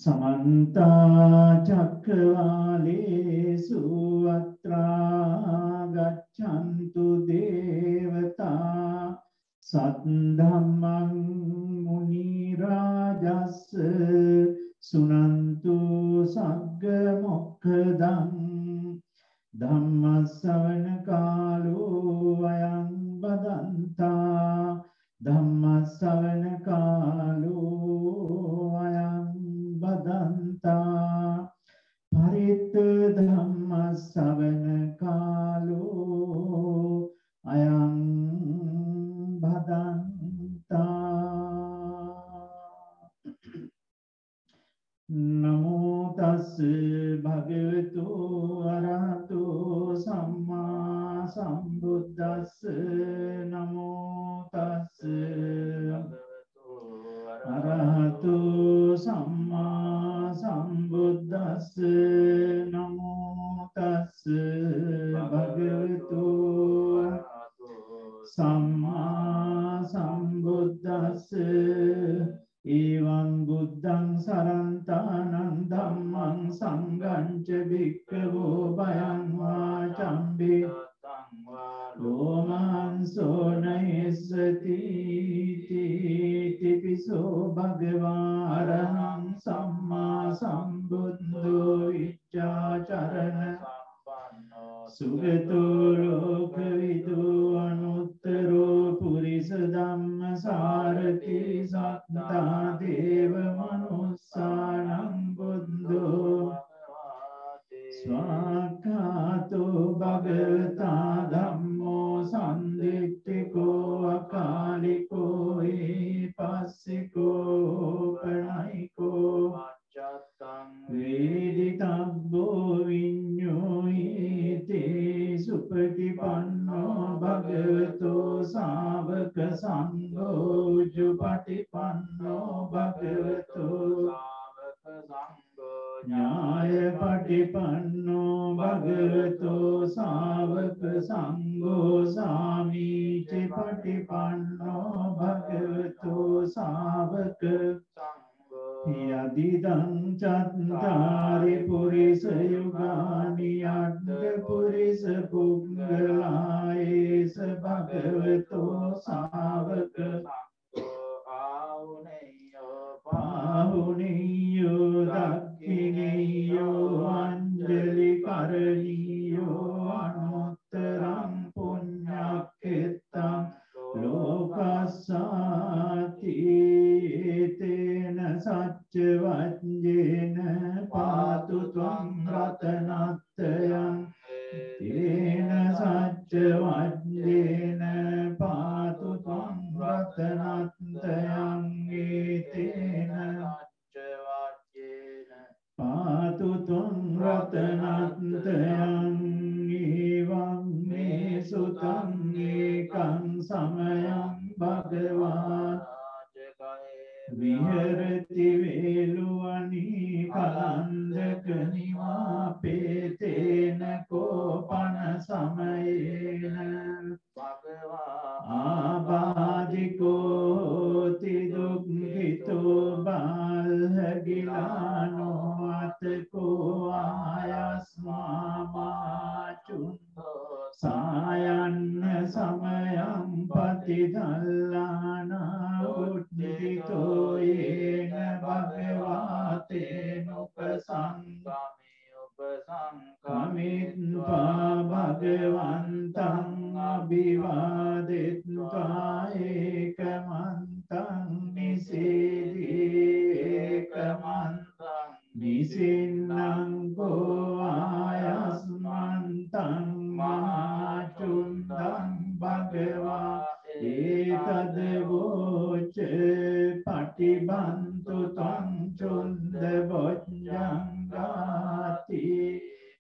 समन्त चक्रवालेषु अत्रा गच्छन्तु देवता सद्धम्मं मुनिराजस् सुनन्तु सग्गमोक्खदं धम्मश्रवण कालो अयं बदन्ता धम्मश्रवण कालो अयं बदन्ता परित धम्मश्रवण कालो अयं बदन्ता नमो तस् भगवतो अरहतो सम्मा सम्बुद्धस्स नमो तस् अरहतो सम्मा सम्बुद्धस्स नमो तस् भगवतो सम्मा सम्बुद्धस्स एवं बुद्धं सरन्तानं धम्मं සංඝං ච භික්ඛවෝ භයං වා චම්බේ ලෝමහංසෝ නයස්සති තිපිසෝ භගවා අරහං සම්මා සම්බුද්ධෝ විච්ඡාචරණ සුගතෝ ලෝකවිදු අනුත්තරෝ පුරිස ධම්ම සාරති සත්තා දේව මනුස්සානං බුද්ධෝ ස්වාක්ඛාතෝ භගවතා ධම්මෝ සම්දිට්ඨිකෝ අකාලිකෝ පස්සිකෝ පණයිකෝ වේදිතබ්බෝ විඤ්ඤෝයිති සුපටිපන්නෝ භගවතෝ ශාවක සංඝෝ උජුපටිපන්නෝ භගවතෝ ශාවක සංඝෝ ඥායපටිපන්නෝ භගවතෝ ශාවක සංඝෝ සාමීචි පටිපන්නෝ භගවතෝ ශාවක යදිදං චත්තාරි පුරිස යුගානි අට්ඨ පුරිස පුග්ගලායේස භගවතෝ ශාවක පාහුනියෝ දක්ඛිනියෝ අංජලි කරණියෝ අනුත්තරං පුඤ්ඤක්ඛෙත්තං ලෝකස්සාති තේන සච්ච වජ්ජේන පාතු ත්වං රතනත්තයං තේන සච්ච වජ්ජේන පාතු ත්වං රතනත්තයං තේන සච්ච වජ්ජේන පාතු ත්වං රතනත්තයං එවං මේ සුතං ඒකං සමයං භගවා විහෙරති වේලුවනි කලන්දක නිවාපේතේන කෝපන සමයේන භගවා ආබාධිකෝ තිදුක්ඛිතෝ බාල්හගිලානෝ අතකෝ ආයස්මාමාචුන්තෝ සායන්න සමයං පතිදල්ලානා උද්ධිතෝ යේන භගවාතේන උපසංගමිත්වා භගවන්තං අභිවාදිත්වා ඒකමන්තං නිසේදේකමන්තං නිසින්නං කෝ ආයස්මන්තං මහාචුන්දං භගවා ඒතද වෝච පටිබන්තු තං චුන්ද බොජ්ජංගාති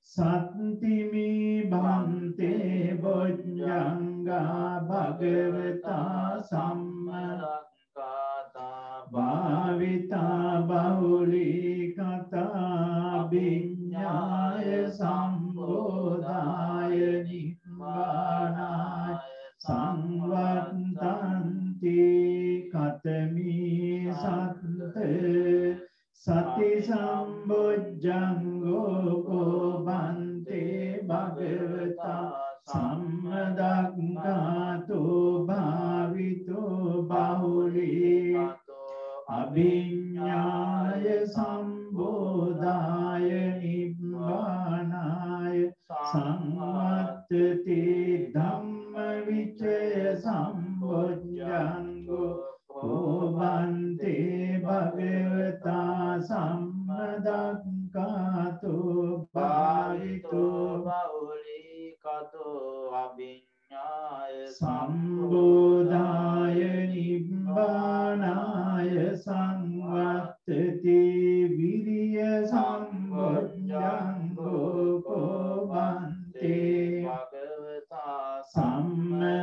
සත්තිමි භන්තේ බොජ්ජංගා භගවතා සම්මලංකාතා භාවිතා බහුලී කතා විඤ්ඤාය සම්බෝධාය නිම්බානාය සංවත්තන්ති කතමී සත්ත සති සම්බොජ්ජංගෝ කෝබන්තේ භගවතා සම්මදක්ඛාතෝ භාවිතෝ බහුලී අභිඤ්ඤාය සම්බෝධාය නිබ්බානාය සංවත්තති ධම්ම විචය සම්බොජ්ජංගෝ කෝබන්තේ භගවතා සම්මදක්ඛාතෝ භාවිතෝ බහුලී කතෝ අභිඤ්ඤාය සම්බෝධාය නිබ්බානාය සංවත්තති විරිය සම්බොජ්ජංගෝ කෝබන්තේ භගවතා සම්මදක්ඛාතෝ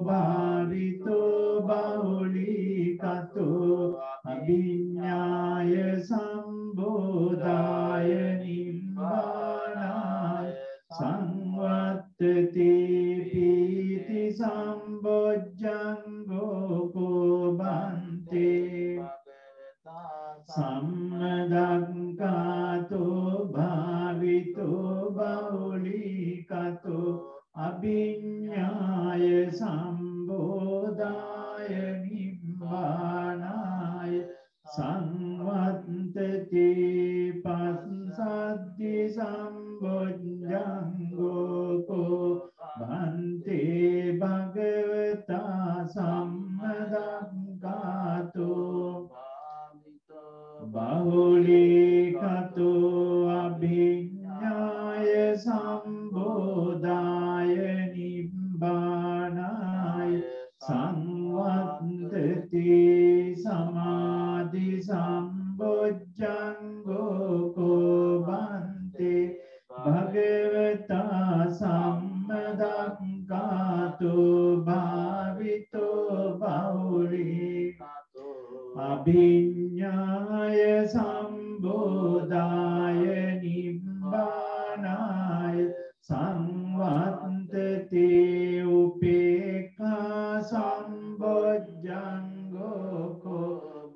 භාවිතෝ බහුලී කතෝ අභිඤ්ඤාය සම්බෝධාය නිබ්බානාය සංවත්තති පීති සම්බොජ්ජංගෝ කෝබන්තේ සම්මදක් බහුලීකතු අභිඤ්ඤාය සම්බෝධාය නිබ්බානාය සංවත්තති පස්සද්ධි සම්බොජ්ජංගෝ භන්තේ භගවතා සම්මදක්ඛාතෝ බහුලීකතු අභිඤ්ඤාය සම්බෝධාය නිබ්බානාය සංවත්තති සමාධි සම්බොජ්ජංගෝ භන්තේ භගවතා සම්මදක්ඛාතෝ භාවිතෝ බහුලීකතු අභිඤ්ඤාය සම්බෝධාය නිබ්බානාය සංවත්තති උපේක්ඛා සම්බොජ්ජංගෝ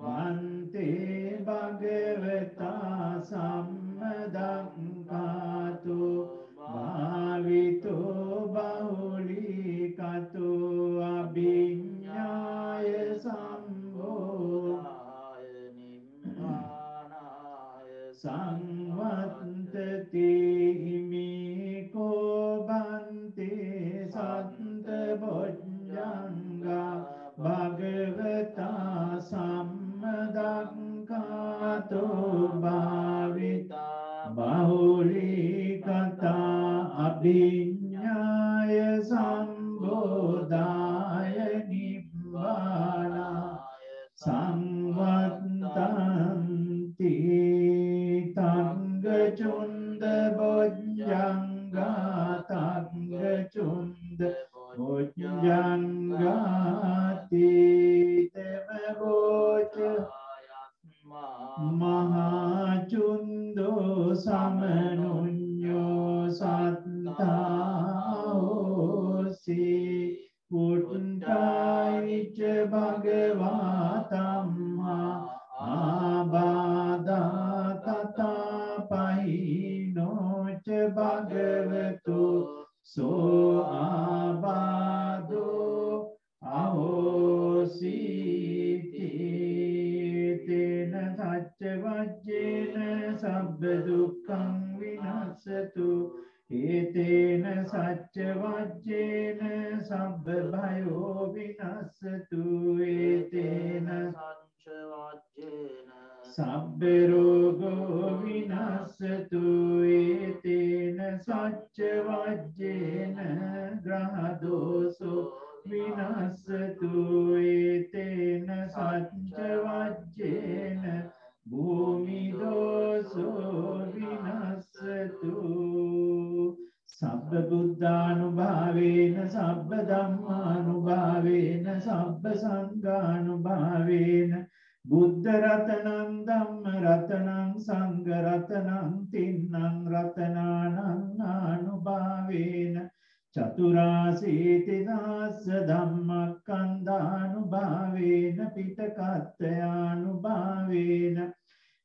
භන්තේ භගවතා සම්මදක්ඛාතෝ භාවිතෝ බහුලීකතු අභිඤ්ඤාය සම්බෝධාය නිබ්බානාය සංවත්තති හිමිකෝ භන්තේ සත්ත බොජ්ජංගා භගවතා සම්මදක්ඛාතෝ භාවිතා බහුලීකතා අභිඤ්ඤාය සම්බෝධාය නිබ්බානාය සංවත්තන්ති තංගචුන්ද බොජ්ජංගා තංගචුන්ද බොජ්ජංගාති තෙමගෝච මහාචුන්දෝ සමනුඤ්ඤෝ සත්තාෝසි පුට්ඨායිච භගවා ධම්මා ආබාධා තථාපහිනෝච භගවතු සෝ ආබාධෝ අහෝසීති තේන සච්ච වජ්ජේන සබ්බ දුක්ඛං විනස්සතු ඒතේන සච්ච වජ්ජේන සබ්බ භයෝ විනස්සතු ඒතේන සච්ච වජ්ජේන සබ්බ රෝගෝ විනස්සතු ඒතේන සච්ච වජ්ජේන ග්‍රහ දෝසෝ විනස්සතු ඒතේන සච්ච වජ්ජේන භූමි දෝසෝ විනස්සතු සබ්බ බුද්ධානුභාවේන සබ්බ ධම්මානුභාවේන සබ්බ සංඝානුභාවේන බුද්ධ රතනං ධම්ම රතනං සංඝ රතනං තින්නං රතනානං ආනුභාවේන චතුරාසීති දාස්ස ධම්මක්ඛන්ධානුභාවේන පිටකත්තයානුභාවේන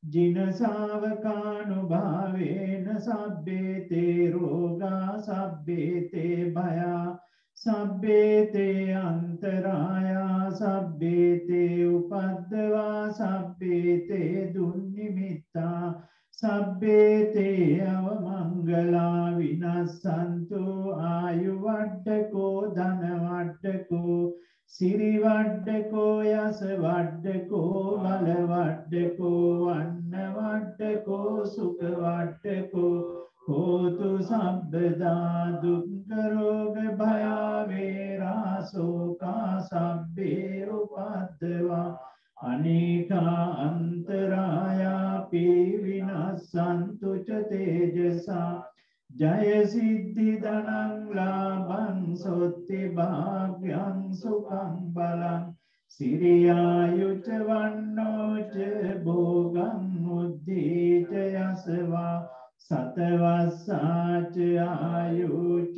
ජින ශාවකානුභාවේන සබ්බේතේ රෝගා සබ්බේතේ භයා සබ්බේතේ අන්තරායා සබ්බේතේ උපද්දවා සබ්බේතේ දුන්නිමිත්තා සබ්බේතේ අවමංගලා විනස්සන්තු ආයු වඩ්ඩකෝ ධන වඩ්ඩකෝ සිරි වඩ්ඩකෝ යස වඩ්ඩකෝ බල වඩ්ඩකෝ වන්න වඩ්ඩකෝ සුඛ වඩ්ඩකෝ හෝතු සබ්බදා දුක්ඛ රෝග භය වේරා සෝකා සබ්බේ උපද්දවා අනේකා අන්තරායාපි විනස්සන්තු ච තේජසා ජය සිද්ධි ධනං ලාභං සොත්ති භාග්‍යං සුඛං බලං සිරියායුච වන්නෝච භෝගං උද්ධීච යසවා සතවස්සාච ආයුච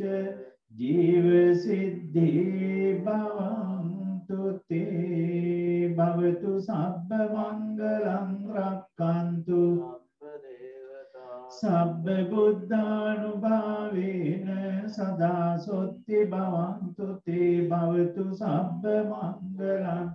ජීව සිද්ධි භවන්තු තේ භවතු සබ්බ මංගලං රක්칸තු සබ්බ බුද්ධානුභාවේන සදා සොත්ති භවන්තු තේ භවතු සබ්බ මංගලං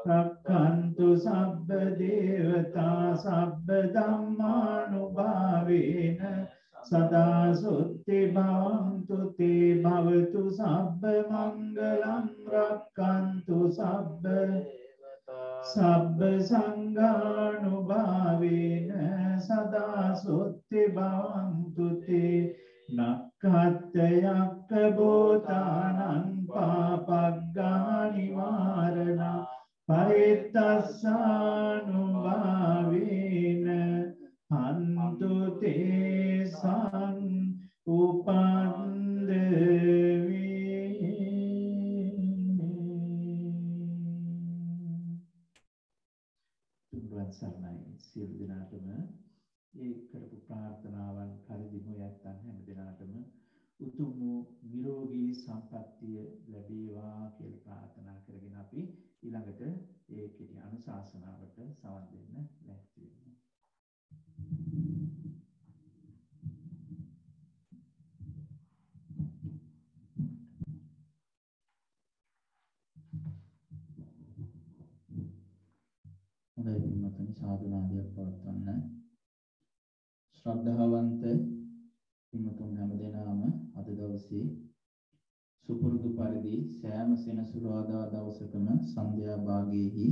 රක්ඛන්තු සබ්බ දේවතා සබ්බ ධම්මානුභාවේන සදා සොත්ති භවන්තු තේ භවතු සබ්බ මංගලං රක්ඛන්තු සබ්බ සංඝානුභාවේන සදා සොත්ති භවන්තු තේ නක්ඛත්තයක්ඛ භූතානං පාපග්ගානි වාරණා පරිත්තස්සානුභාවේන හන්තු තේ සං උපන්දවේ. සරණයි සියලු දෙනාටම ඒ කරපු ප්‍රාර්ථනාවන් පරිදිම යැත්තන් හැම දෙනාටම උතුම් වූ නිරෝගී සම්පන්නිය ලැබේවා කියලා ප්‍රාර්ථනා කරගෙන අපි ඊළඟට ඒ කෙටි අනුශාසනාවට සවන් දෙන්න ලැස්ති වෙනවා. හොඳයි පින්වත්නි සාදුනාදයක් පවත්වන්න. ශ්‍රද්ධාවන්ත පින්වතුන් හැමදෙනාම අද දවසේ සුපුරුදු පරිදි සෑම සෙනසුරාදා දවසකම සන්ධ්‍යා භාගයේහි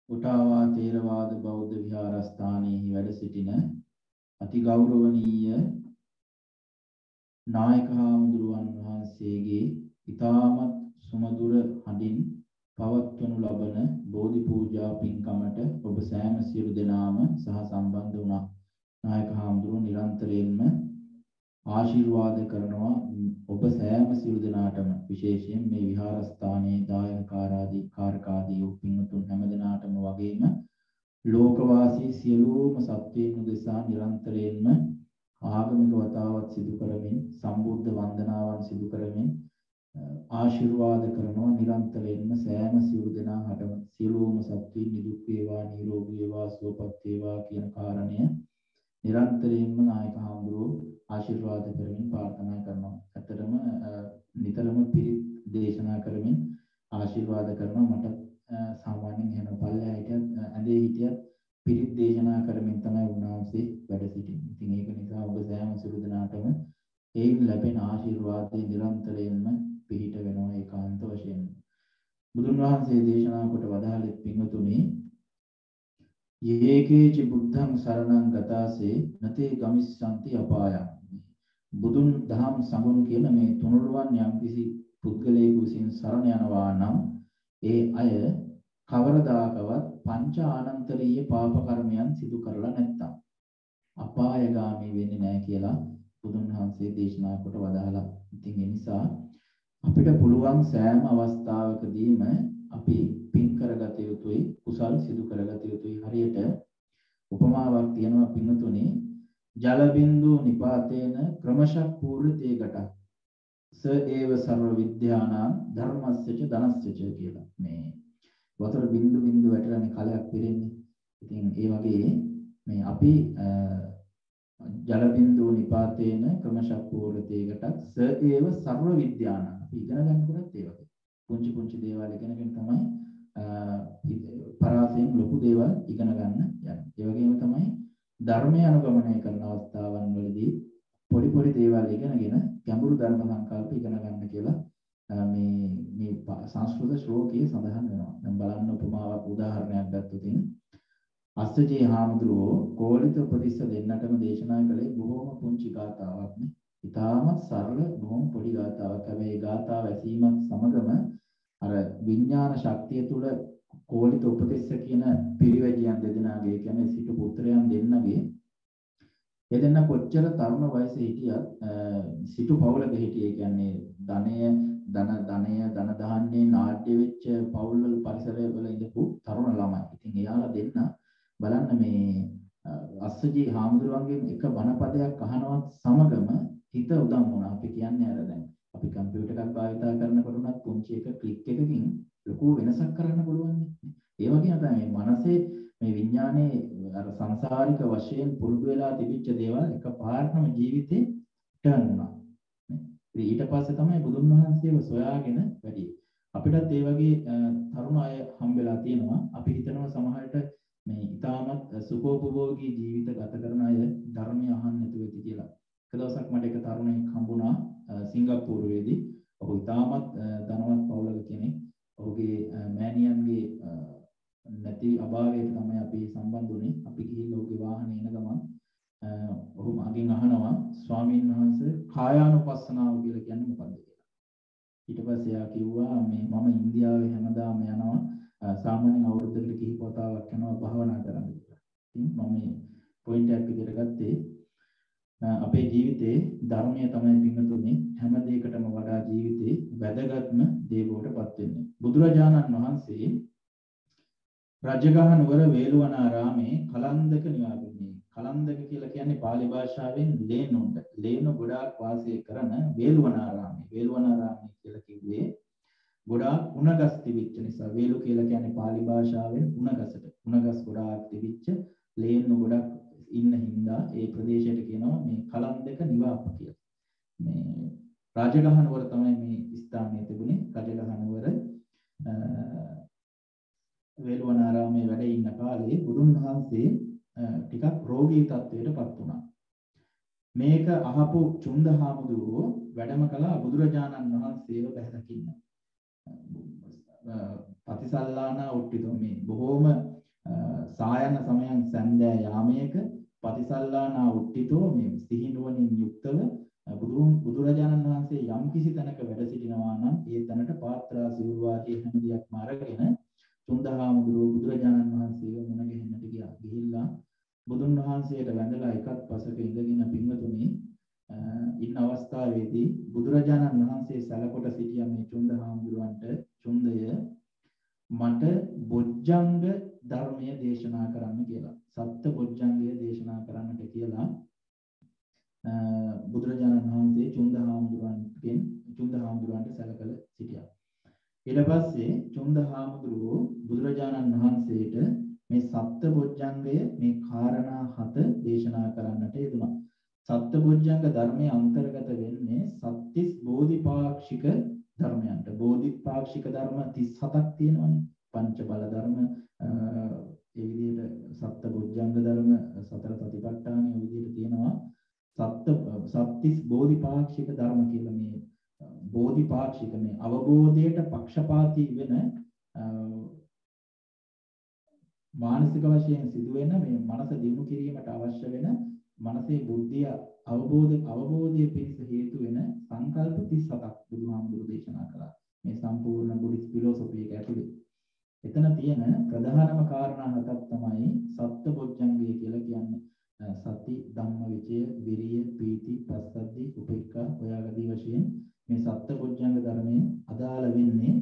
උටාවා තේරවාද බෞද්ධ විහාරස්ථානයේහි වැඩ සිටින අති ගෞරවනීය නායක හාමුදුරුවන් වහන්සේගේ ඊ타මත් සුමధుර හඬින් පවත්වනු ලබන බෝධි පූජා පින්කමට ඔබ සෑම සියලු දෙනාම සහ සම්බන්ධ වුණා. නායක හාමුදුරුවෝ නිරන්තරයෙන්ම ආශිර්වාද කරනවා ඔබ සෑම සියලු දෙනාටම, විශේෂයෙන් මේ විහාරස්ථානයේ දායකකාරාදී කාර්කාදී උපින්තුන් හැම දෙනාටම වගේම ලෝකවාසී සියලුම සත්වයන් උදෙසා නිරන්තරයෙන්ම ආගමික වතාවත් සිදු කරමින් සම්බුද්ධ වන්දනාවන් සිදු කරමින් ආශිර්වාද කරනවා. නිරන්තරයෙන්ම සෑම සියලු දෙනාටම සියලුම සත්වයන් නිදුක් වේවා, නිරෝගී වේවා, සුවපත් වේවා කියන කාරණය නිරන්තරයෙන්ම නායක හාමුදුරුවෝ ආශිර්වාද කරමින් ප්‍රාර්ථනා කරනවා. ඇත්තටම නිතරම පිරිත් දේශනා කරමින් ආශිර්වාද කරනවා. මට සාමාන්‍යයෙන් එහෙම පල්ලෙහා හිටියත් ඇඳේ හිටියත් පිරිත් දේශනා කරමින් තමයි උන්වහන්සේ වැඩ සිටින්නේ. ඉතින් ඒක නිසා ඔබ සෑම සියලු දෙනාටම ඒන් ලැබෙන ආශිර්වාදයේ නිරන්තරයෙන්ම පිහිට වෙනවා ඒකාන්ත වශයෙන්. බුදුන් වහන්සේ දේශනා කොට වදාළේ පින්වතුනි, යේකේච බුද්ධං සරණං ගතාසේ නතේ ගමිස්සන්ති අපායං. බුදුන් දහම් සඟුන් කියන මේ තුනුරුවන් යම්කිසි පුද්ගලයෙකු විසින් සරණ යනවා නම් ඒ අය කවරදාකවත් පංච ආනන්තරීය පාප කර්මයන් සිදු කරලා නැත්තම් අපායගාමී වෙන්නේ නැහැ කියලා බුදුන් වහන්සේ දේශනා කොට වදාළා. ඉතින් ඒ නිසා අපිට පුළුවන් සෑම අවස්ථාවකදීම අපි පින් කරගත යුතුයි, කුසල් සිදු කරගත යුතුයි. හරියට උපමාවක් තියෙනවා පින්තුනි, ජල බින්දු නිපාතේන ක්‍රමශක් පූර්ණතේ කට ස ඒව සර්ව විද්‍යානාම් ධර්මස්සච ධනස්සච කියලා. මේ වතුර බින්දු බින්දු වැටලානේ කලයක් පිරෙන්නේ. ඉතින් ඒ වගේ මේ අපි ජල බින්දු නිපාතේන ක්‍රමශක් පූර්ණතේ කට ස ඒව සර්ව විද්‍යානාම්. අපි ඉගෙන ගන්නකොටත් ඒ වගේ පුංචි පුංචි දේවල් ඉගෙනගෙන තමයි පරාසයෙන් ලොකු දේවල් ඉගෙන ගන්න යන්නේ. ඒ වගේම තමයි ධර්මය අනුගමනය කරන අවස්ථාවන් වලදී පොඩි පොඩි දේවල් ඉගෙනගෙන ගැඹුරු ධර්ම සංකල්ප ඉගෙන ගන්න කියලා මේ සංස්කෘත ශ්ලෝකයේ සඳහන් වෙනවා. දැන් බලන්න උපමාවක් උදාහරණයක් ගත්තොත් අස්සජී හාමුදුරුවෝ කෝලිත උපතිස්ස දෙන්නටම දේශනා කළේ බොහොම පුංචි ගාථාවක් නේ. ඉතාමත් සරල බොහොම පොඩි ගාථාවක්. හැබැයි ගාථාව ඇසීමත් සමගම අර විඥාන ශක්තිය තුළ කෝලිත උපතිස්ස කියන පිරිවැජියන් දෙදෙනාගේ, කියන්නේ සිටු පුත්‍රයන් දෙන්නගේ එදෙන්න කොච්චර තරුණ වයසේ හිටියත් සිටු පවුලක හිටියේ, කියන්නේ ධන ධාන්‍යයේ නාට්‍ය වෙච්ච පවුල් වල පරිසරය වල ඉඳපු තරුණ ළමයි. ඉතින් එයාලා දෙන්න බලන්න මේ අස්සජී හාමුදුරුවන්ගෙන් එක බණපදයක් අහනවත් සමගම හිත උදම් වුණා. අපි කියන්නේ අර දැන් අපි කම්පියුටර් එකක් භාවිතා කරනකොට උනත් පුංචි එක ක්ලික් එකකින් ලොකු වෙනසක් කරන්න පුළුවන් නේ. ඒ වගේම තමයි මේ මනසේ මේ විඥානයේ අර සංසාරික වශයෙන් පුරුදු වෙලා තිබිච්ච දේවල් එකපාරටම ජීවිතේ ටර්න් වුණා. ඊට පස්සේ තමයි බුදුන් වහන්සේව සොයාගෙන වැඩි. අපිටත් ඒ වගේ තරුණ අය හම්බෙලා තියෙනවා. අපි හිතනවා සමහරට මේ ඊටමත් සුඛෝපභෝගී ජීවිත ගත කරන අය ධර්මය අහන්න නැතුව ඉති කියලා. එක දවසක් මට එක තරුණයෙක් හම්බුණා සිංගප්පූරුවේදී. ඔහු ඊටමත් ධනවත් පවුලක කෙනෙක්. ඔහුගේ මෑණියන්ගේ නැති අභාවයට තමයි අපි සම්බන්ධ වුණේ. අපි ගිහිල්ලා ඔහුගේ වාහනේ එන ගමන් ඔහු මගෙන් අහනවා ස්වාමීන් වහන්සේ කායානුපස්සනාව කියලා කියන්නේ මොකක්ද කියලා. ඊට පස්සේ එයා කිව්වා මේ මම ඉන්දියාවේ හැමදාම යනවා සාමාන්‍යයෙන් අවුරුද්දකට කිහිප වතාවක් යනවා භාවනා කරන්න කියලා. ඉතින් මම මේ පොයින්ට් එකක් විදිහට ගත්තේ අපේ ජීවිතේ ධර්මය තමයි පින්නතුනේ හැම දෙයකටම වඩා ජීවිතේ වැදගත්ම දේ බවටපත් වෙන්නේ. බුදුරජාණන් වහන්සේ රජගහ නුවර වේළුවනාරාමේ කලන්දක නිවාසයේ. කලන්දක කියලා කියන්නේ පාලි භාෂාවෙන් ලේනුන්ට. ලේනු ගොඩාක් වාසය කරන වේළුවනාරාමේ. වේළුවනාරාමේ කියලා කිව්වේ ගොඩාක් උණගස් තිබිච්ච නිසා. වේලු කියලා කියන්නේ පාලි භාෂාවෙන් උණගසට. උණගස් ගොඩාක් තිබිච්ච ලේනු ගොඩක් ඉන්න හින්දා ඒ ප්‍රදේශයට කියනවා මේ කලන්දක නිවාස කියලා. මේ රජගහ නුවර තමයි මේ ස්ථානය තිබුණේ. රජගහ නුවර වේළුවනාරාමේ වැඩ ඉන්න කාලේ බුදුන් වහන්සේ ටිකක් රෝගී තත්ත්වයටපත් වුණා. මේක අහපු චුන්දහාමුදුරුවෝ වැඩම කළා බුදුරජාණන් වහන්සේව බැහැදකින්න. පතිසල්ලානා උට්ටිතෝ මේ බොහෝම සායන සමයන් සන්දෑ යාමයක පතිසල්ලානා උට්ටිතෝ මේ සිහිනුවණින් යුක්තව බුදුරජාණන් වහන්සේ යම් කිසි තැනක වැඩ සිටිනවා නම් ඒ තැනට පාත්‍රා සිවුරවාදී හැම දෙයක්ම අරගෙන චුන්දහාමුදුරුවෝ බුදුරජාණන් වහන්සේව මුණ ගැහෙන්නට ගියා. ගිහිල්ලා බුදුන් වහන්සේට වැඳලා එකත් පසක ඉඳගෙන පින්වතුනි ඉන්න අවස්ථාවේදී බුදුරජාණන් වහන්සේ සැලකොට සිටිය මේ චුන්දහාමුදුරුවන්ට චුන්දය මට බොජ්ජංග ධර්මය දේශනා කරන්න කියලා. සත්‍ය බොජ්ජංගය දේශනා කරන්නට කියලා බුදුරජාණන් වහන්සේ චුන්දහාමුදුරුවන්ට සැලකල සිටියා. ඊට පස්සේ චුන්දහාමුදුරුවෝ බුදුරජාණන් වහන්සේට මේ සත්‍ය බොජ්ජංගය මේ කාරණා 7 දේශනා කරන්නට යෙදුණා. සත්‍ය බොජ්ජංග ධර්මයේ අන්තර්ගත වෙන්නේ සත්‍තිස් බෝධිපාක්ෂික ධර්මයන්ට. බෝධිපාක්ෂික ධර්ම 37ක් තියෙනවානේ. පංච බල ධර්ම ඒ විදිහට සත්‍ය බොජ්ජංග ධර්ම සතර සතිපට්ඨාන ඒ විදිහට තියෙනවා. සත්‍තිස් බෝධිපාක්ෂික ධර්ම කියලා මේ බෝධිපාක්ෂික මේ අවබෝධයට පක්ෂපාතී වෙන මානසික වශයෙන් සිදුවෙන මේ මනස දිනු කිරීමට අවශ්‍ය වෙන මනසේ බුද්ධිය අවබෝධයේ පිණිස හේතු වෙන සංකල්ප 37ක් බුදුහාමුදුරු දේශනා කළා. මේ සම්පූර්ණ බුද්ධ ෆිලොසොෆි එක ඇතුලේ. එතන තියෙන ප්‍රධානම කාරණා හතක් තමයි සත්‍ය බොජ්ජංගය කියලා කියන්නේ. සති, ධම්ම විචය, විරිය, පීති, පස්සද්ධි, උපේක්ඛා ඔයාලදී වශයෙන් මේ සත්‍ය බොජ්ජංග ධර්මයේ අදාළ වෙන්නේ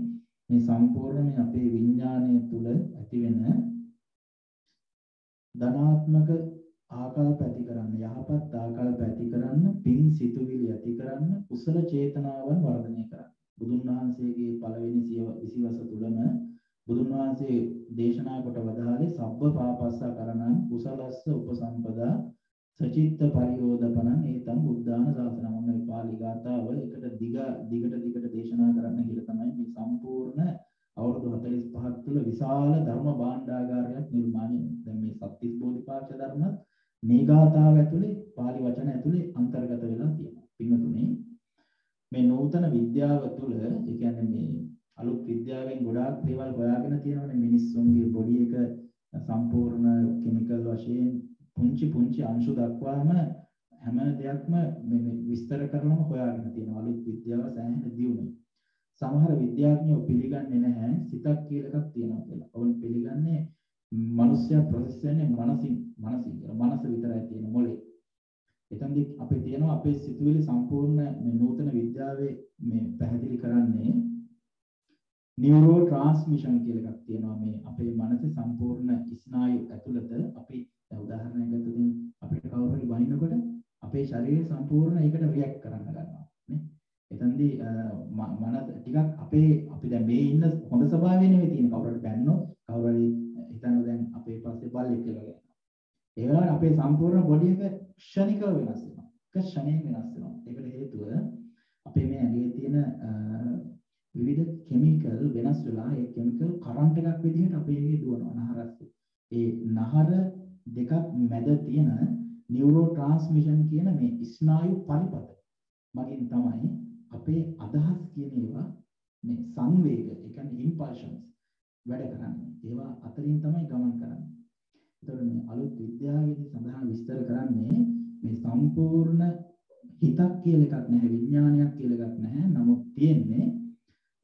මේ සම්පූර්ණ මේ අපේ විඥානය තුළ ඇති වෙන ධනාත්මක ආකල්ප ඇති කරන්න, යහපත් ආකල්ප ඇති කරන්න, පින් සිතුවිලි ඇති කරන්න, කුසල චේතනාවන් වර්ධනය කරන්න. බුදුන් වහන්සේගේ පළවෙනි 20 වස තුලම බුදුන් වහන්සේ දේශනා කොට වදාළේ සබ්බ පාපස්සා කරණං කුසලස්ස උපසම්පදා සචිත්ත පරියෝදපණං ඒතං බුද්ධාන සාසනං. ඔන්න පාලි ගාථාව එකට දිගට දේශනා කරන්න කියලා තමයි මේ සම්පූර්ණ අවුරුදු 45ක් තුළ විශාල ධර්ම භාණ්ඩාගාරයක් නිර්මාණය වෙනවා. දැන් මේ සත්‍තිස් බෝධිපාක්ෂ ධර්ම මේ ගාථාව ඇතුලේ පාලි වචන ඇතුලේ අන්තර්ගත වෙලා තියෙනවා. පින්වතුනි මේ නූතන විද්‍යාව තුළ ඒ කියන්නේ මේ අලුත් විද්‍යාවෙන් ගොඩාක් දේවල් හොයාගෙන තියෙනවානේ. මිනිස්සුන්ගේ බොඩි එක සම්පූර්ණ කිමිකල් වශයෙන් පුංචි අංශු දක්වාම හැම දෙයක්ම මේ විස්තර කරනම හොයාගෙන තියෙනවා. අලුත් විද්‍යාව සෑහෙන දියුණුයි. සමහර විද්‍යාඥයෝ පිළිගන්නේ නැහැ සිතක් කියලා එකක් තියෙනවා කියලා. ඔවුන් පිළිගන්නේ මනුෂ්‍යයා ප්‍රොසෙස් වෙන්නේ මනසින් කියලා. මනස විතරයි තියෙන මොලේ. එතනදී අපි තියෙනවා අපේ සිතුවිලි සම්පූර්ණ මේ නූතන විද්‍යාවේ මේ පැහැදිලි කරන්නේ නියුරෝ ට්‍රාන්ස්මිෂන් කියලා එකක් තියෙනවා. මේ අපේ මනසේ සම්පූර්ණ ස්නායු ඇතුළත අපි උදාහරණයක් ගත්තොත් අපිට කවුරු හරි වහිනකොට අපේ ශරීරය සම්පූර්ණ ඒකට රියැක්ට් කරන්න ගන්නවා නේ. එතනදී මනස ටිකක් අපි දැන් මේ ඉන්න හොඳ ස්වභාවය නෙවෙයි තියෙන. කවුරු හරි බැන්නොත් කවුරු හරි හිතනවා දැන් අපේ පස්සේ බල්ලෙක් කියලා ගන්නවා. ඊළඟට අපේ සම්පූර්ණ බොඩි එක ක්ෂණිකව වෙනස් වෙනවා. එක ක්ෂණයෙන් වෙනස් වෙනවා. ඒකට හේතුව අපේ මේ ඇඟේ තියෙන විවිධ කිමිකල් වෙනස් වෙලා ඒ කිමිකල් කරන්ට් එකක් විදිහට අපේ ඇඟේ දුවනවා නහරස්සේ. ඒ නහර දෙකක් මැද තියෙන නියුරෝ ට්‍රාන්ස්මිෂන් කියන මේ ස්නායු පරිපථ මගින් තමයි අපේ අදහස් කියන ඒවා මේ සංවේග ඒ කියන්නේ ඉම්පල්ෂන්ස් වැඩ කරන්නේ. ඒවා අතරින් තමයි ගමන් කරන්නේ. ඒතකොට මේ අලුත් විද්‍යාවේදී සඳහන් විස්තර කරන්නේ මේ සම්පූර්ණ හිතක් කියලා එකක් නැහැ, විඥානයක් කියලා එකක් නැහැ. නමුත් තියෙන්නේ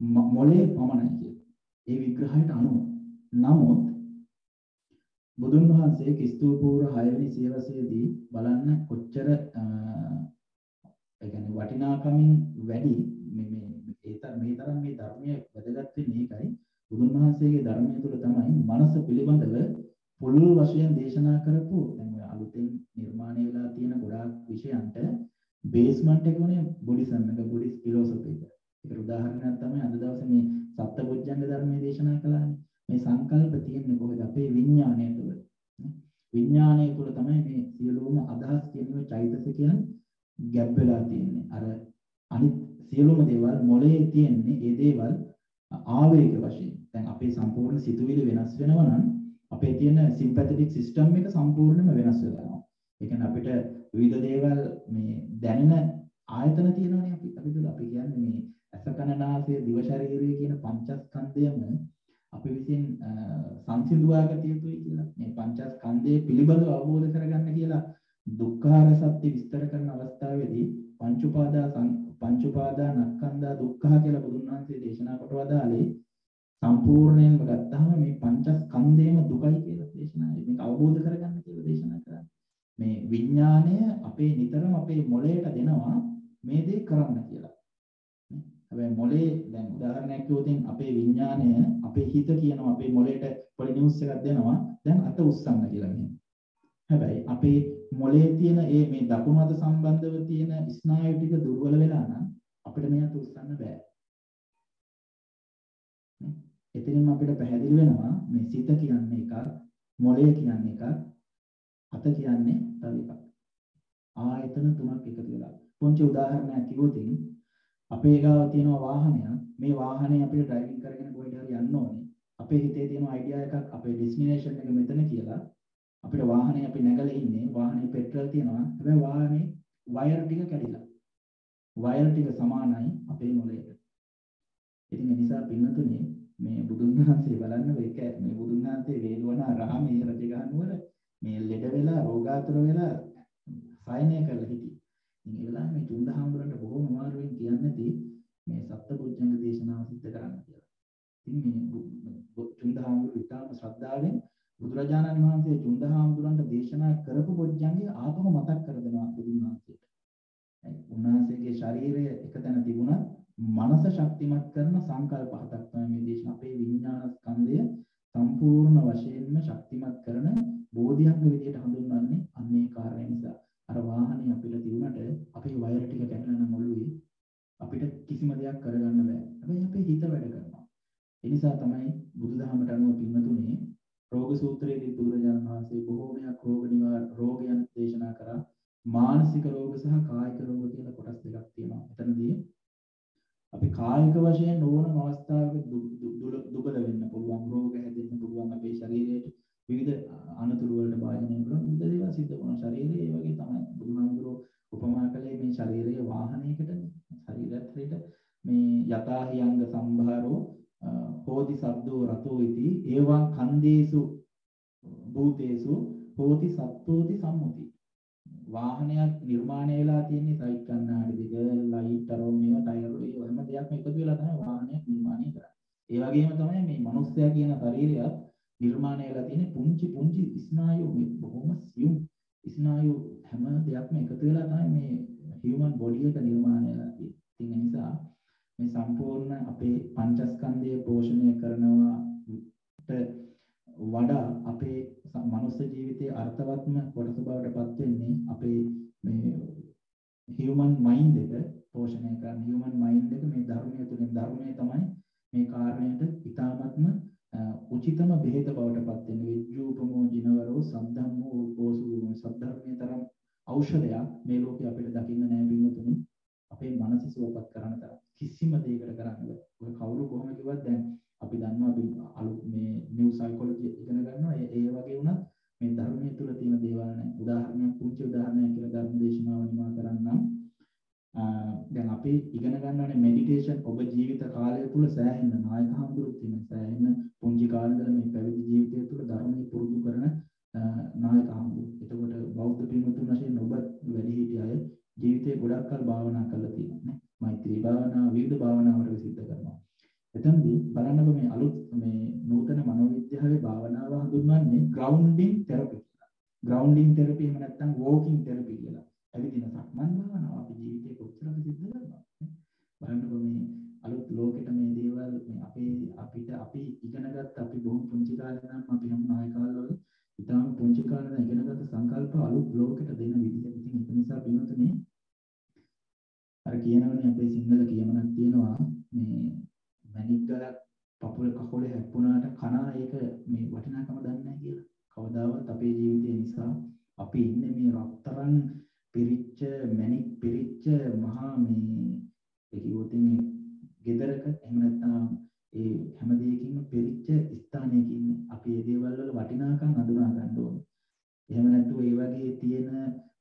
මොලේ පමණයි කියලා. ඒ විග්‍රහයට අනුව. නමුත් බුදුන් වහන්සේ ක්‍රිස්තු පූර්ව 6 වෙනි සියවසේදී බලන්න කොච්චර ඒ කියන්නේ වටිනාකමින් වැඩි මේ තරම් මේ ධර්මයේ වැදගත් වෙන්නේ ඒකයි. බුදුන් වහන්සේගේ ධර්මය තුළ තමයි මනස පිළිබඳව පුළුල් වශයෙන් දේශනා කරපු දැන් ඔය අලුතෙන් නිර්මාණය වෙලා තියෙන ගොඩාක් විෂයන්ට බේස්මන්ට් එක උනේ බුද්දිසම් එක බුද්දිස් ෆිලොසොෆි එක. ඒකට උදාහරණයක් තමයි අද දවසේ මේ සත්බුද්ධංග ධර්මයේ දේශනා කළානේ. මේ සංකල්ප තියෙන්නේ කොහෙද? අපේ විඥාණය තුළ. විඥාණය තුළ තමයි මේ සියලුම අදහස් කියන චෛතසිකයන් ගැබ් වෙලා තියෙන්නේ. අර අනිත් සියලුම දේවල් මොලේ තියෙන්නේ ඒ දේවල් ආවේග වශයෙන්. දැන් අපේ සම්පූර්ණ සිතුවිලි වෙනස් වෙනවා නම් අපේ තියෙන සිම්පැතටික් සිස්ටම් එක සම්පූර්ණයෙන්ම වෙනස් වෙලා යනවා. ඒ කියන්නේ අපිට විවිධ දේවල් මේ දැනෙන ආයතන තියෙනවානේ අපි තුල අපි කියන්නේ මේ ඇස කන නාසය දිව ශරීරය කියන පංචස්කන්ධයම අපි විසින් සංසිඳුවා ගත යුතුයි කියලා. මේ පංචස්කන්ධයේ පිළිබඳව අවබෝධ කරගන්න කියලා දුක්ඛාර සත්‍ය විස්තර කරන අවස්ථාවේදී පංච උපාදාන නක්ඛන්ධා දුක්ඛ කියලා බුදුන් වහන්සේ දේශනා කොට වදාළේ සම්පූර්ණයෙන්ම ගත්තාම මේ පංචස්කන්ධේම දුකයි කියලා දේශනා. මේක අවබෝධ කරගන්න කියලා දේශනා කරා. මේ විඥාණය අපේ නිතරම අපේ මොළයට දෙනවා මේ දේ කරන්න කියලා. හැබැයි මොළේ දැන් උදාහරණයක් කිව්වොත් අපේ විඥාණය අපේ හිත කියනවා අපේ මොළයට පොඩි නිවුස් එකක් දෙනවා දැන් අත උස්සන්න කියලා මෙහෙම. හැබැයි අපේ මොළේ තියෙන මේ දකුණු අත සම්බන්ධව තියෙන ස්නායු ටික දුර්වල වෙලා නම් අපිට මේ අත උස්සන්න බෑ. එතනින්ම අපිට පැහැදිලි වෙනවා මේ සිත කියන්නේ එකක්, මොළය කියන්නේ එකක්, අත කියන්නේ තව එකක්. ආයතන තුනක් එකතු වෙලා. පොන්චි උදාහරණයක් කිව්වොත් අපේ ගාව තියෙන වාහනයක්, මේ වාහනේ අපිට ඩ්‍රයිවිං කරගෙන කොහෙද හරි යන්න ඕනේ. අපේ හිතේ තියෙන අයිඩියා එකක් අපේ ඩෙස්ටිනේෂන් එක මෙතන කියලා. අපිට වාහනේ අපි නැගලා ඉන්නේ, වාහනේ පෙට්‍රල් තියෙනවා. හැබැයි වාහනේ වයර් ටික කැඩිලා. වයර් ටික සමානයි අපේ මොළයට. ඉතින් ඒ නිසා පින්නතුනේ මේ බුදුන් වහන්සේ බලන්න මේක මේ බුදුන් වහන්සේ වේදවනා රාමයේ රජ ගහනුවර මේ ලෙඩ වෙලා රෝගාතුර වෙලා සායනය කරලා හිටියේ. ඉතින් ඒ වෙලාවේ මේ චුන්දහාමුදුරන්ට බොහොම අමාරුවෙන් කියන්නේ මේ සත්බුද්ධංග දේශනාව සිද්ධ කරන්න කියලා. ඉතින් මේ චුන්දහාමුදුර ඉතාම ශ්‍රද්ධාවෙන් බුදුරජාණන් වහන්සේ චුන්දහාමුදුරන්ට දේශනා කරපු බොජ්ජංගේ ආපහු මතක් කර දෙනවා බුදුන් වහන්සේට. උන්වහන්සේගේ ශරීරය එකතැන තිබුණත් මනස ශක්තිමත් කරන සංකල්ප හතක් තමයි මේ දේශන අපේ විඥාන ස්කන්ධය සම්පූර්ණ වශයෙන්ම ශක්තිමත් කරන බෝධියංග විදියට හඳුන්වන්නේ අන්නේ කාරණේ නිසා. අර වාහනේ අපිට තිබුණට අපේ වයර් ටික කැඩලා නම් ඔළුවේ අපිට කිසිම දෙයක් කරගන්න බෑ. හැබැයි අපේ හිත වැඩ කරනවා. ඒ නිසා තමයි බුදුදහමට අනුව පින්නතුනේ රෝග සූත්‍රයේදී බුදුරජාණන් වහන්සේ බොහෝමයක් රෝගයන් දේශනා කරා. මානසික රෝග සහ කායික රෝග කියලා කොටස් දෙකක් තියෙනවා. එතනදී අපි කායික වශයෙන් ඕනම අවස්ථාවක දුබල වෙන්න පුළුවන්, රෝග හැදෙන්න පුළුවන්, අපේ ශරීරයේ විවිධ අනතුරු වලට භාජනය වෙනවා. විවිධ දේවල් සිද්ධ වෙනවා. ශරීරයේ ඒ වගේ තමයි. බුදුහාමුදුරුවෝ උපමා කළේ මේ ශරීරයේ වාහනයකට ශරීරයත් මේ යතාහියංග සම්භාරෝ හෝති සබ්දෝ රතෝ ඉති ඒවං කන්දේසු භූතේසු හෝති සත්ත්වෝති සම්මුති. වාහනයක් නිර්මාණය වෙලා තියෙන්නේ සයිඩ් කණ්ණාඩි දෙක, ලයිට් අරෝ මේවා ටයර් ඒ හැම දෙයක්ම එකතු වෙලා තමයි වාහනයක් නිර්මාණය කරන්නේ. ඒ වගේම තමයි මේ මනුස්සයා කියන ශරීරයත් නිර්මාණය වෙලා තියෙන්නේ පුංචි ස්නායු මේ බොහොම සියුම් ස්නායු හැම දෙයක්ම එකතු වෙලා තමයි මේ හියුමන් බොඩි එක නිර්මාණය වෙලා තියෙන්නේ. ඒ නිසා මේ සම්පූර්ණ අපේ පංචස්කන්ධය පෝෂණය කරනවාට වඩා අපේ මනුස්ස ජීවිතයේ අර්ථවත්ම කොටස බවට පත් වෙන්නේ අපේ මේ හියුමන් මයින්ඩ් එක පෝෂණය කරන හියුමන් මයින්ඩ් එක මේ ධර්මයේ තුලින් ධර්මයේ තමයි මේ කාරණයට ඉතාමත්ම උචිතම බෙහෙත බවට පත් වෙන විජ්ජූපමෝ ජිනවරෝ සද්ධම්මෝ උපෝසු සද්ධර්මයේ තරම් ඖෂධයක් මේ ලෝකේ අපිට දකින්න නැහැ පින්වතුනි. අපේ මනස සුවපත් කරන තරම් කිසිම දෙයකට කරන්න බෑ. ඔය කවුරු කොහොම කිව්වත් දැන් අපි දන්නවා අපි අලුත් මේ නිව් සයිකොලොජි ඉගෙන ගන්නවා. ඒ වගේ වුණත් මේ ධර්මයේ තුල තියෙන දේවල් නැහැ. උදාහරණයක් පුංචි උදාහරණයක් කියලා ධර්ම දේශනාව නිමා කරන්නම්. දැන් අපි ඉගෙන ගන්නවානේ මෙඩිටේෂන් ඔබ ජීවිත කාලය තුල සෑහෙන නායක හඳුරුත් තියෙන සෑහෙන පුංචි කාලේ ඉඳලා මේ පැවිදි ජීවිතය තුළ ධර්මයේ පුරුදු කරන නායක හඳුරු. එතකොට බෞද්ධ පින්වතුන් වශයෙන් ඔබ වැඩිහිටි අය ජීවිතේ ගොඩක් කල් භාවනා කරලා තියෙනවා නේ. මෛත්‍රී භාවනා, විවිධ භාවනාවට සිද්ධ කරනවා. එතනදී බලන්නකො මේ අලුත් මේ නූතන මනෝවිද්‍යාවේ භාවනාව හඳුන්වන්නේ ග්‍රවුන්ඩින් තෙරපි කියලා. ග්‍රවුන්ඩින් තෙරපි එහෙම නැත්නම් වෝකින් තෙරපි කියලා. ඇවිදින සක්මන් භාවනාව අපි ජීවිතේ කොච්චර සිද්ධ කරනවද? බලන්නකො මේ අලුත් ලෝකෙට මේ දේවල් මේ අපි ඉගෙනගත්ත අපි බොහොම පුංචි කාලේ නම් අපි හැම නාය කාලවල ඉතාලම පුංචි කාලේ ඉගෙනගත්ත සංකල්ප අලුත් ලෝකෙට දෙන විදිහ. ඉතින් ඒක නිසා පින්වතුනි අර කියනවනේ අපේ සිංහල කියමනක් තියෙනවා මේ මැණික් ගලක් පපුල කකුලේ හැප්පුණාට කනා ඒක මේ වටිනාකම දන්නේ නැහැ කියලා. කවදාවත් අපේ ජීවිතේ නිසා අපි ඉන්නේ මේ රත්තරන් පිරිච්ච මැණික් පිරිච්ච මහා මේ ඒ කිව්වොත් මේ ගෙදරක එහෙම නැත්නම් ඒ හැම දෙයකින්ම පිරිච්ච ස්ථානයකින් අපි මේ දේවල් වල වටිනාකම් හඳුනා ගන්න ඕනේ. එහෙම නැත්නම් ඒ වගේ තියෙන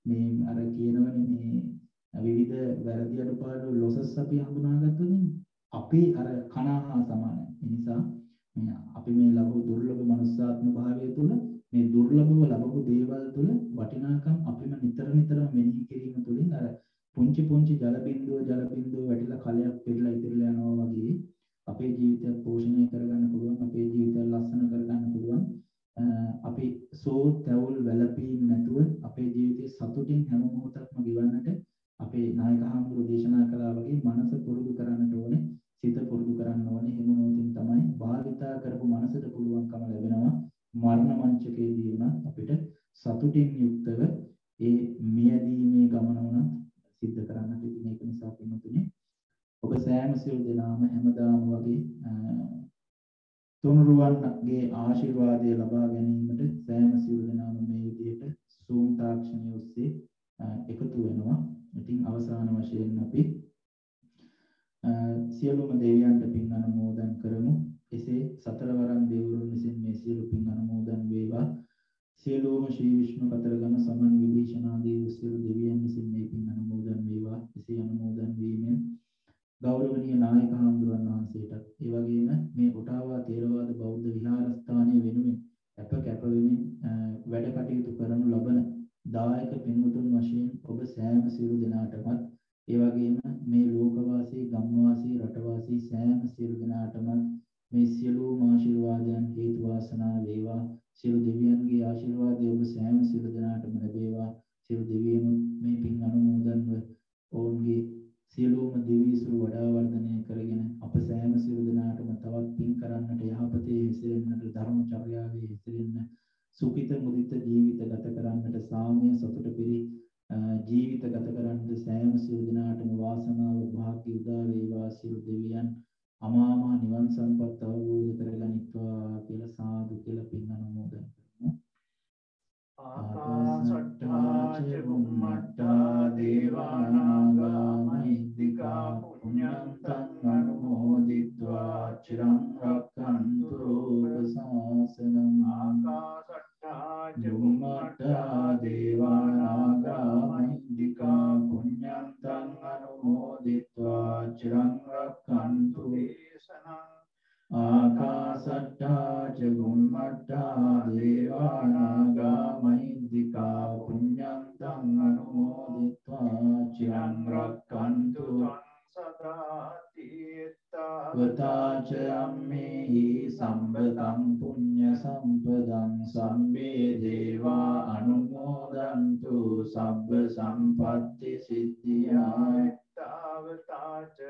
මේ අර කියනවනේ මේ විවිධ වැරදි අඩුපාඩු ලොසස් අපි හඳුනාගත්තොත් අපි අර කනහා සමානයි. ඒ නිසා අපි මේ ලැබු දුර්ලභ මනුස්සාත්ම භාවය තුළ මේ දුර්ලභව ලැබපු දේවල් තුළ වටිනාකම් අපිම නිතර මෙනෙහි කිරීම තුළින් අර පුංචි ජල බිඳුව වැටිලා කලයක් පෙරලා ඉතිරලා යනවා වගේ අපේ ජීවිතය පෝෂණය කරගන්න පුළුවන්, අපේ ජීවිතය ලස්සන කරගන්න පුළුවන්. අපි තැවුල් වැළපීම් නැතුව අපේ ජීවිතේ සතුටින් හැම මොහොතක්ම ගෙවන්නට අපේ නායක හාමුදුරුවෝ දේශනා කළා වගේ මනස පුරුදු කරන්නට ඕනේ, සිත පුරුදු කරන්න ඕනේ. එහෙම නොවුතින් තමයි භාවිතා කරපු මනසට පුළුවන්කම ලැබෙනවා මරණ මංචකයේදී වුණත් අපිට සතුටින් යුක්තව ඒ මියදීමේ ගමන වුණත් සිද්ධ කරන්නට. ඉතින් ඒක නිසා පින්තුනේ ඔබ සෑම සියලු දෙනාම හැමදාම වගේ තුනුරුවන්ගේ ආශිර්වාදය ලබා ගැනීමට සෑම සියලු දෙනාම මේ විදිහට Zoom තාක්ෂණය ඔස්සේ එකතු වෙනවා. ඉතින් අවසාන වශයෙන් අපි සියලුම දෙවියන්ට පින් අනුමෝදන් කරමු. එසේ සතරවරන් දෙවිවරුන් විසින් මේ සියලු පින් අනුමෝදන් වේවා. සියලුම ශ්‍රී විෂ්ණු කතරගම සමන් විභීෂණ ආදී සියලු දෙවියන් විසින් මේ පින් අනුමෝදන් වේවා. එසේ අනුමෝදන් වීමෙන් ගෞරවනීය නායක හඳුරන් වහන්සේටත් ඒ වගේම මේ කොටාවා තේරවාද බෞද්ධ විහාරස්ථානයේ වෙනුවෙන් කැප වෙමින් වැඩ කටයුතු කරනු ලබන දායක පින්වතුන් වශයෙන් ඔබ සෑම සියලු දෙනාටමත් ඒ වගේම මේ ලෝකවාසී ගම්වාසී රටවාසී සෑම සියලු දෙනාටම මේ සියලුම ආශිර්වාදයන් හේතු වාසනා වේවා. සියලු දෙවියන්ගේ ආශිර්වාදය ඔබ සෑම සියලු දෙනාටම ලැබේවා. සියලු දෙවියන් මේ පින් අනුමෝදන්ව ඔවුන්ගේ සියලුම දෙවිසුරු වඩා වර්ධනය කරගෙන අප සෑම සියලු දෙනාටම තවත් පින් කරන්නට යහපතේ හැසිරෙන්නට ධර්මචර්යාවේ හැසිරෙන්න සුඛිත මුදිත ජීවිත ගත කරන්නට සාමය සතුට පිරි ජීවිත ගත කරන්නට සෑම සියලු දෙනාටම වාසනාව වාග්ය උදා වේවා. සියලු දෙවියන් අමා මහ නිවන් සම්පත් අවබෝධ කරගනිත්වා කියලා සාදු කියලා පින් අනුමෝදන් කරමු. ආකාශට්ටා ච බුම්මට්ටා දේවානාගා මහිද්దికා පුඤ්ඤන්තං අනුමෝදිत्वा චිරං රක්ඛන්තු ලෝක සාසනං. ආකාශට්ටා ච බුම්මට්ටා දේවානාගා මහිද්దికා පුඤ්ඤන්තං අනුමෝදිत्वा චිරං රක්ඛන්තු දේශනං. ආකාශට්ටා ච බුම්මට්ටා දේවානාගා මහිද්దికා පුඤ්ඤන්තං අනුමෝදිत्वा චිරං රක්ඛන්තු සදාති. වතාච අම්මේහි සම්පතං පුඤ්ඤ සම්පදං සම්මේ දේවා අනුමෝදන්තු සබ්බ සම්පත්ති සිද්ධියා.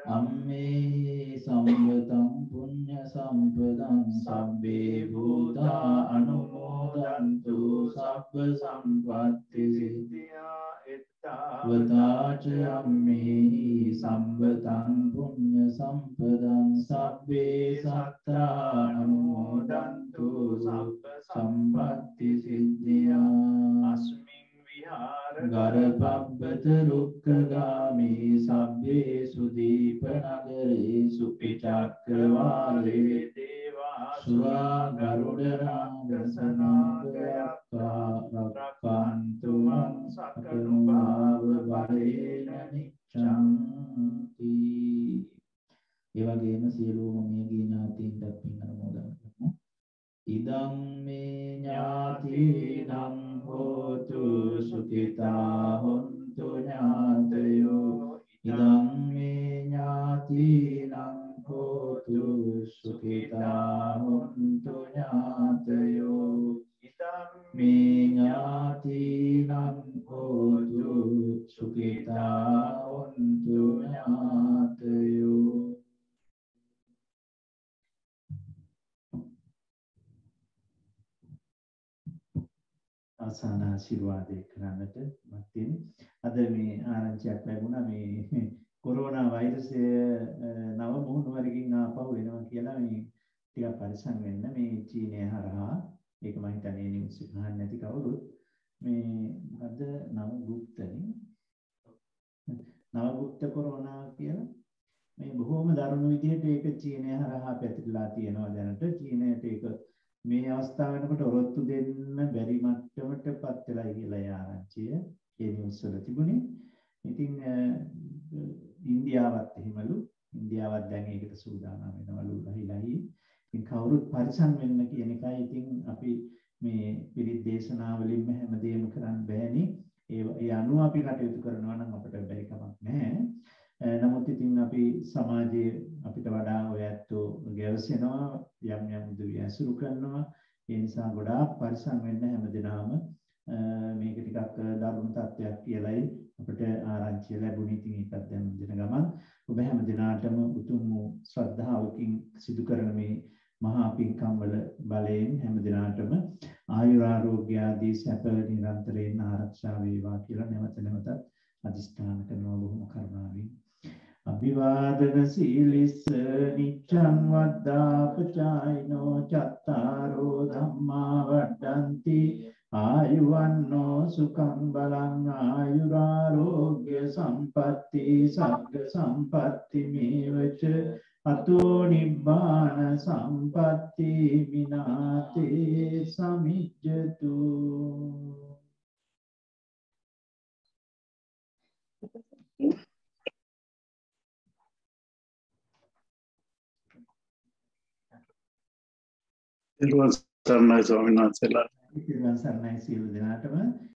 අම්මේ සම්පතං පුඤ්ඤ සම්පදං සබ්බේ භූතා අනුමෝදන්තු සබ්බ සම්පත්ති සිද්ධියා. වතාච අම්මේ සම්බතං පුඤ්ඤ සම්පදං සබ්බේ සත්තා අනුමෝදන්තු සබ්බ සම්පත්ති සිද්ධියා අස්මින් විහාර ගරපබ්බත රුක්ඛගාමී සබ්බේ සුදීප නගරේසු පිචක්කවාලේ දේවා සුරා ගරුඩ රාගසනාගයක්ඛා රක්ඛන්තු මං සකනුභාව බලේන නිච්ඡන්ති. ඒ වගේම සියලුම මියගිය ඥාතීන්ට පින් අනුමෝදන් කරමු. ඉදං මේ ඥාතීනං හෝතු සුඛිතා හොන්තු ඥාතයෝ ඉදං මේ ඥාතීනං හෝතු සුඛිතා හොන්තු ඥාතයෝ ඉදං මේ ඥාතීනං හෝතු සුඛිතා හොන්තු ඥාතයෝ. අවසාන ආශිර්වාදේ කරන්නට මත්යෙන් අද මේ ආරංචියක් ලැබුණා මේ කොරෝනා වෛරසය නව මුහුණුවරකින් ආපහු එනවා කියලා මේ ටිකක් පරිස්සම් වෙන්න මේ චීනය හරහා ඒක මම හිතන්නේ නිවුස් එක අහන්න නැති කවුරුත් මේ අද නවගුප්ත කොරෝනා කියලා මේ බොහොම දරුණු විදිහට ඒක චීනය හරහා පැතිරලා තියෙනවා දැනට චීනයට ඒක මේ අවස්ථාව වෙනකොට ඔරොත්තු දෙන්න බැරි මට්ටමටපත් වෙලා කියලා ආරංචිය ඒ නිවුස් වල තිබුණේ. ඉතින් ඉන්දියාවත් එහෙමලු. ඉන්දියාවත් දැන් ඒකට සූදානම් වෙනවලු ලහිලහි. ඉතින් කවුරුත් පරිසම් වෙන්න කියන එකයි ඉතින් අපි මේ පිරිත් දේශනාවලින්ම හැමදේම කරන්න බෑනේ. ඒ අනුව අපි කටයුතු කරනවා නම් අපිට බැරි කමක් නැහැ. නමුත් ඉතින් අපි සමාජයේ අපිට වඩා ඔය ඇත්තෝ ගැවසෙනවා යම් යම් දුවි ඇසුරු කරනවා. ඒ නිසා ගොඩාක් පරිස්සම් වෙන්න හැමදෙනාම මේක ටිකක් දරුණු තත්ත්වයක් කියලායි අපිට ආරංචිය ලැබුණේ. ඉතින් ඒකත් දැන් දෙන ගමන් ඔබ හැමදෙනාටම උතුම් ශ්‍රද්ධාවකින් සිදු කරන මේ මහා පින්කම් වල බලයෙන් හැමදෙනාටම ආයුරාෝග්‍ය ආදී සැප නිරන්තරයෙන් ආරක්ෂා වේවා කියලා නැවත නැවතත් අධිෂ්ඨාන කරනවා බොහොම කරුණාවෙන්. අභිවාදන සීලිස්ස නිච්ඡං වද්දාපචායිනෝ චත්තාරෝ ධම්මා වඩ්ඩಂತಿ ආයුවන්නෝ සුඛං බලං ආයුරාෝග්‍ය සම්පatti සග්ග සම්පatti මේවච අතෝ නිබ්බාන සම්පatti විනාතේ සමිජ්ජතු. සර්ණයි ස්වාමීන් වහන්සේලා. සර්ණයි සියලු දෙනාටම